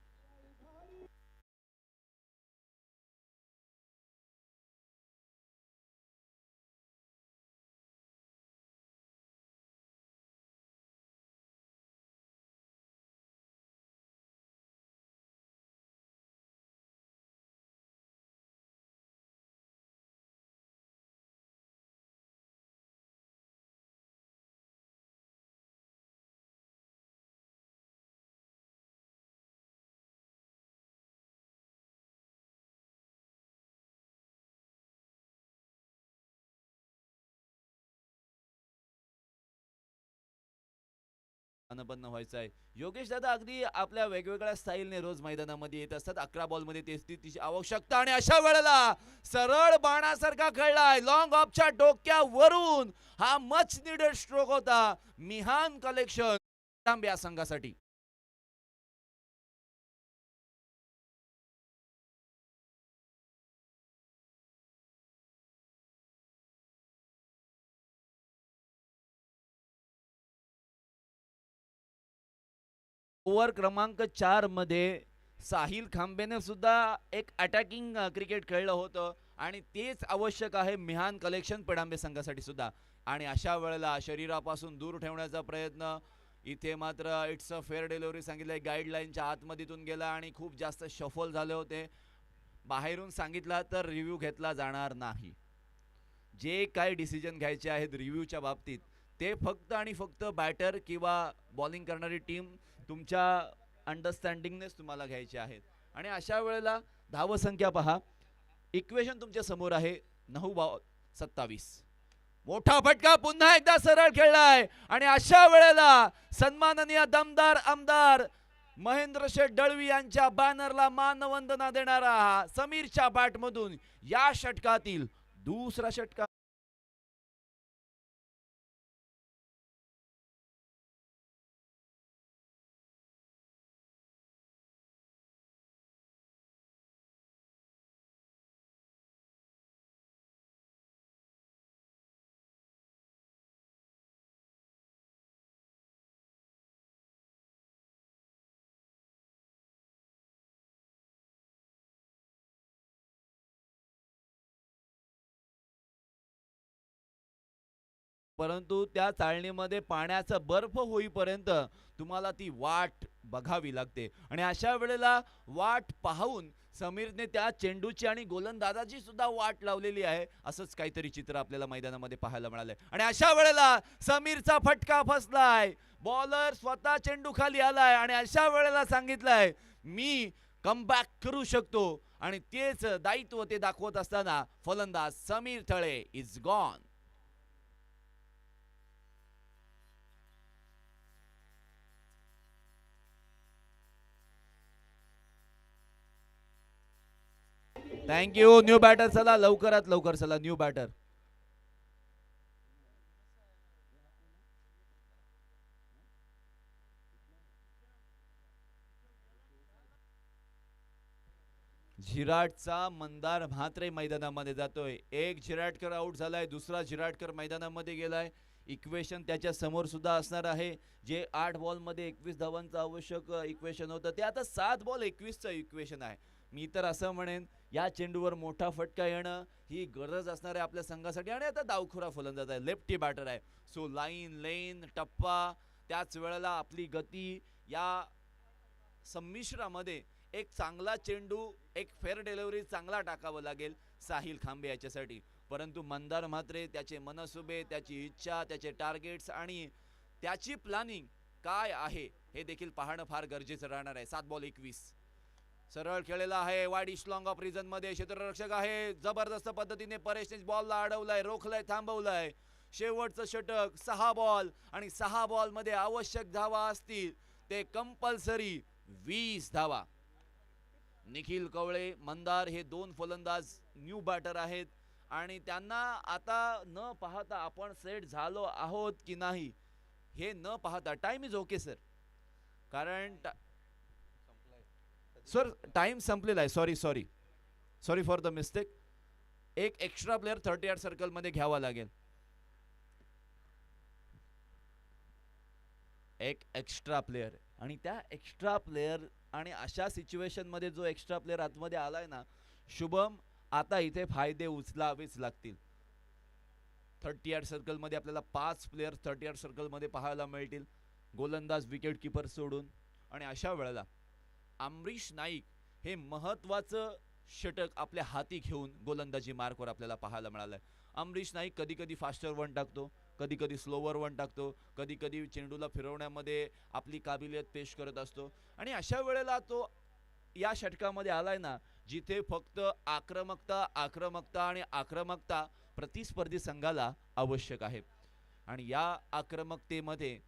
अनबन्न व्हायचं आहे. योगेश दादा अगदी आपल्या वेगवेगळ्या स्टाईलने रोज मैदानामध्ये येत असतात. 11 बॉलमध्ये 33 आवश्यकता आणि अशा वेळेला सरळ बाणासारखा खेळलाय. लॉंग ऑफच्या डोक्यावरून हा मच निडेड स्ट्रोक होता. मिहान कलेक्शन या संघासाठी. ओव्हर क्रमांक 4 मध्ये साहिल खांबेने सुद्धा एक अटॅकिंग क्रिकेट खेळलं होतं आणि तेच आवश्यक आहे मिहान कलेक्शन पेडांबे संघासाठी सुद्धा. आणि अशा वेळेला शरीरापासून दूर ठेवण्याचा प्रयत्न इथे मात्र इट्स अ फेअर डिलिव्हरी सांगितलंय. गाईडलाईनच्या आतमधून गेला आणि खूप जास्त शफल झाले होते. बाहेरून सांगितला तर रिव्ह्यू घेतला जाणार नाही. जे काय डिसिजन घ्यायचे आहेत रिव्ह्यूच्या बाबतीत ते फक्त आणि फक्त बॅटर किंवा बॉलिंग करणारी टीम तुमच्या अंडरस्टँडिंगनेच तुम्हाला घ्यायचे आहेत. आणि अशा वेळेला धावसंख्या पहा. इक्वेशन तुमच्या समोर आहे. 9 बॉल 27. मोठा फटका पुन्हा एकदा सरळ खेळलाय आणि अशा वेळेला सन्माननीय दमदार आमदार महेंद्र शेठ दळवी यांच्या बॅनरला मानवंदना देणारा समीरच्या बॅटमधून या षटकातील दुसरा षटका. परंतु त्या चाळणीमध्ये पाण्याचा बर्फ होईपर्यंत तुम्हाला ती वाट बघावी लागते आणि अशा वेळेला वाट पाहून समीरने त्या चेंडूची आणि गोलंदाजाची सुद्धा वाट लावलेली आहे. असंच काहीतरी चित्र आपल्याला मैदानामध्ये पाहायला मिळालंय. आणि अशा वेळेला समीरचा फटका फसलाय. बॉलर स्वतः चेंडू खाली आलाय आणि अशा वेळेला सांगितलंय मी कमबॅक करू शकतो आणि तेच दायित्व ते दाखवत असताना फलंदाज Sameer Thale is gone. Thank you. New batter चला लवकरात लवकर चला न्यू बॅटर. झिराटचा मंदार म्हात्रे मैदानामध्ये जातोय. एक झिराटकर आउट झालाय. दुसरा झिराटकर मैदानामध्ये गेलाय. इक्वेशन त्याच्या समोर सुद्धा असणार आहे. जे 8 बॉलमध्ये 21 धावांचं आवश्यक इक्वेशन होतं ते आता 7 बॉल 21चं इक्वेशन आहे. मी तर असं म्हणेन या चेंडूवर मोठा फटका येणं ही गरज असणार आहे आपल्या संघासाठी. आणि आता डावखुरा फलंदाज आहे. लेफ्टी बॅटर आहे. सो लाईन लेन टप्पा त्याच वेळेला आपली गती या संमिश्रामध्ये एक चांगला चेंडू एक फेअर डिलिव्हरी चांगला टाकावं लागेल साहिल खांबे याच्यासाठी. परंतु मंदार म्हात्रे त्याचे मनसुबे त्याची इच्छा त्याचे टार्गेट्स आणि त्याची प्लॅनिंग काय आहे हे देखील पाहणं फार गरजेचं राहणार आहे. 7 बॉल 21 सरळ खेळलेला आहे. Wide east long off region मध्ये क्षेत्ररक्षक आहे. जबरदस्त पद्धतीने परेशने बॉलला अडवलाय रोखलाय थांबवलाय. शेवटचं षटक 6 बॉल आणि 6 बॉल मध्ये आवश्यक धावा असतील ते कंपल्सरी 20 धावा. निखिल कवळे मंदार हे 2 फलंदाज न्यू बॅटर आहेत आणि त्यांना आता न पाहता आपण सेट झालो आहोत की नाही हे न पाहता टाइम इज ओके सर. कारण सर टाइम संपलेला आहे. Sorry for the mistake. एक एक्स्ट्रा प्लेयर 30 यार्ड सर्कल मध्ये घ्यावा लागेल. एक एक्स्ट्रा प्लेयर आणि त्या एक्स्ट्रा प्लेयर आणि अशा सिच्युएशनमध्ये जो एक्स्ट्रा प्लेयर आतमध्ये आलाय ना शुभम, आता इथे फायदे उचलावेच लागतील. 30 यार्ड सर्कलमध्ये आपल्याला 5 प्लेयर 30 यार्ड सर्कलमध्ये पाहायला मिळतील, गोलंदाज विकेट किपर सोडून. आणि अशा वेळेला अमरीश नाईक हे महत्वाचं षटक आपल्या हाती घेऊन गोलंदाजी मार्कवर आपल्याला पाहायला मिळालंय. अमरीश नाईक कधी कधी फास्टर वन टाकतो, कधी कधी स्लोवर वन टाकतो, कधी कधी चेंडूला फिरवण्यामध्ये आपली काबिलियत पेश करत असतो. आणि अशा वेळेला तो या षटकामध्ये आलाय ना जिथे फक्त आक्रमकता आक्रमकता आणि आक्रमकता प्रतिस्पर्धी संघाला आवश्यक आहे. आणि या आक्रमकतेमध्ये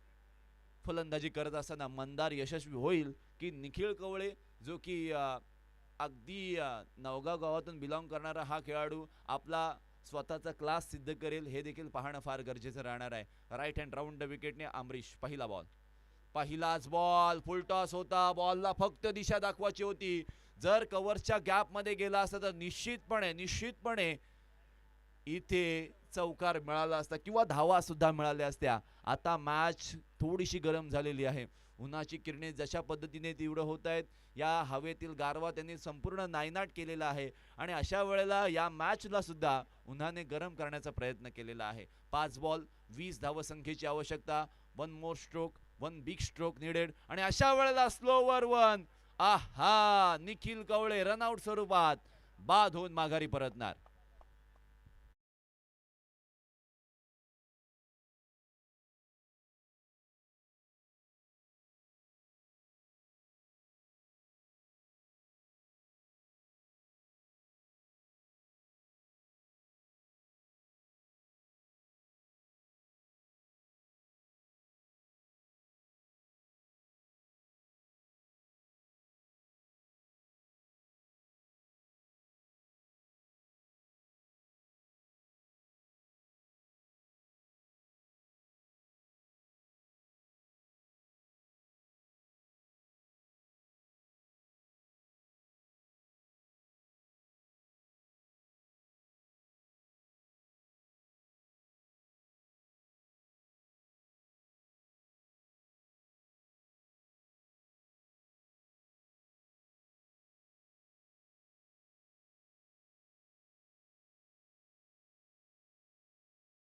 फलंदाजी करत असताना मंदार यशस्वी होईल की निखिल कवळे, जो की अगदी नवगाव गावातून बिलॉंग करणारा हा खेळाडू आपला स्वतःचा क्लास सिद्ध करेल, हे देखील पाहणं फार गरजेचं राहणार आहे. राईट हँड राऊंड द विकेटने अमरीश. पहिला बॉल, पहिलाच बॉल फुल टॉस होता. बॉलला फक्त दिशा दाखवायची होती. जर कव्हरच्या गॅपमध्ये गेला असता तर निश्चितपणे इथे चौकार मिळाला असता किंवा धावा सुद्धा मिळाल्या असत्या. आता मॅच थोडीशी गरम झालेली आहे. उन्हाची किरणे जशा पद्धतीने तीव्र होत आहेत, या हवेतील गारवा त्यांनी संपूर्ण नायनाट केलेला आहे. आणि अशा वेळेला या मॅचला सुद्धा उन्हाने गरम करण्याचा प्रयत्न केलेला आहे. 5 बॉल 20 धावसंख्येची आवश्यकता. 1 मोर स्ट्रोक, 1 बिग स्ट्रोक निडेड. आणि अशा वेळेला स्लोवर वन. आहा, निखिल कवळे रनआउट स्वरूपात बाद होऊन माघारी परतणार.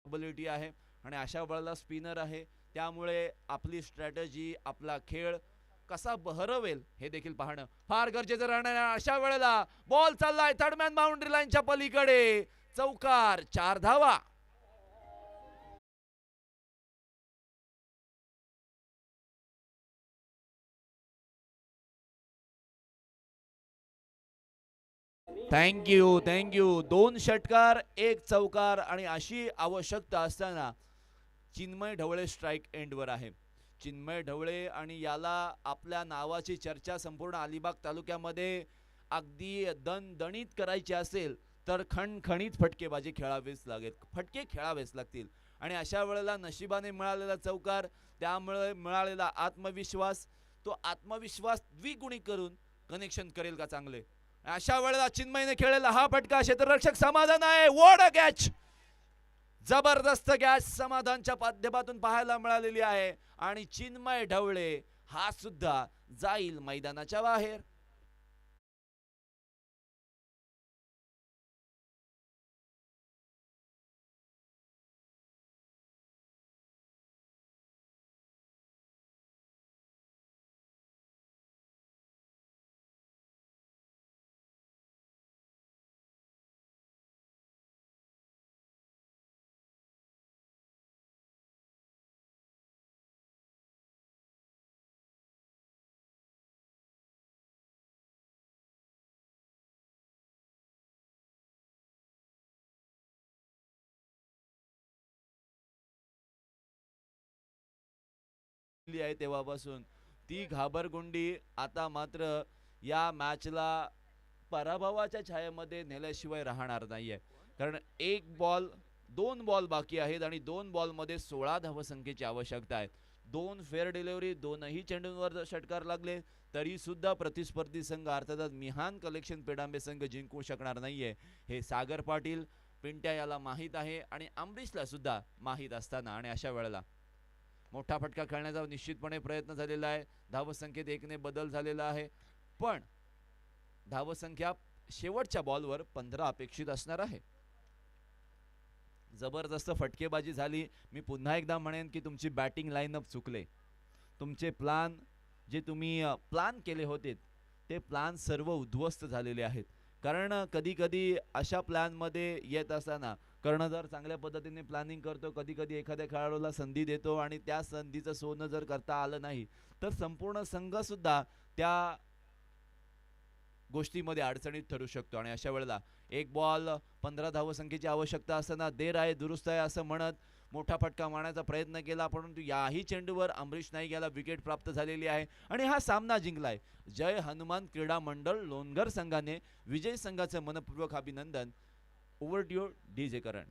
ॲबिलिटी आहे आणि अशा वेळेला स्पिनर आहे, त्यामुळे आपली स्ट्रॅटेजी आपला खेळ कसा बहरवेल हे देखील पाहणं फार गरजेचं राहणार आहे. अशा वेळेला बॉल चाललाय थर्ड मॅन बाउंड्री लाईनच्या पलीकडे. चौकार, 4 धावा. थँक्यू. 2 षटकार 1 चौकार आणि अशी आवश्यकता असताना चिन्मय ढवळे स्ट्राइक एंडवर आहे. चिन्मय ढवळे, आणि याला आपल्या नावाची चर्चा संपूर्ण अलिबाग तालुक्यामध्ये अगदी दणदणीत करायची असेल तर खणखणीत फटकेबाजी फटके खेळावेच लागतील. आणि अशा वेळेला नशिबाने मिळालेला चौकार, त्यामुळे मिळालेला आत्मविश्वास, तो आत्मविश्वास द्विगुणी करून कनेक्शन करेल का चांगले. अशा वेळेला चिन्मयने खेळलेला हा फटका क्षेत्ररक्षक समाधान आहे. वॉट अ कॅच, जबरदस्त कॅच समाधानच्या माध्यमातून पाहायला मिळालेली आहे. आणि चिन्मय ढवळे हा सुद्धा जाईल मैदानाच्या बाहेर. आहे तेव्हापासून ती घाबरगुंडी आता मात्र या मॅचला पराभवाच्या छायेमध्ये नेल्याशिवाय राहणार नाहीये. कारण 2 बॉल बाकी आहेत आणि 2 बॉलमध्ये 16 धावसंख्येची आवश्यकता आहे. 2 फेअर डिलिव्हरी, दोनही चेंडूंवर षटकार लागले तरी सुद्धा प्रतिस्पर्धी संघ अर्थातच मिहान कलेक्शन पेडांबे संघ जिंकू शकणार नाहीये. हे सागर पाटील, पिंट्या याला माहीत आहे आणि अमरीशला सुद्धा माहीत असताना. आणि अशा वेळेला मोठा फटका खेळण्याचा निश्चितपणे प्रयत्न झालेला आहे. धावसंख्येत 1ने बदल झालेला आहे, पण धावसंख्या शेवटच्या बॉलवर 15 अपेक्षित असणार आहे. जबरदस्त फटकेबाजी झाली. मी पुन्हा एकदा म्हणेन की तुमची बॅटिंग लाईनअप चुकले. तुमचे प्लान जे तुम्ही प्लान केले होते ते प्लान सर्व उद्ध्वस्त झालेले आहेत. कारण कधी कधी अशा प्लॅनमध्ये येत असताना कर्णधार चांगल्या पद्धतीने प्लॅनिंग करतो, कधी कधी एखाद्या खेळाडूला संधी देतो आणि त्या संधीचं सोनं जर करता आलं नाही तर संपूर्ण संघ सुद्धा त्या गोष्टीमध्ये अडचणीत ठरू शकतो. आणि अशा वेळेला एक बॉल 15 धावसंख्येची आवश्यकता असताना देर आहे दुरुस्त आहे असं म्हणत मोठा फटका मारण्याचा प्रयत्न केला, परंतु याही चेंडूवर अमरीश नाईक याला विकेट प्राप्त झालेली आहे आणि हा सामना जिंकलाय. जय हनुमान क्रीडा मंडळ लोणगर संघाने. विजय संघाचं मनपूर्वक अभिनंदन. Over to you DJ Karan.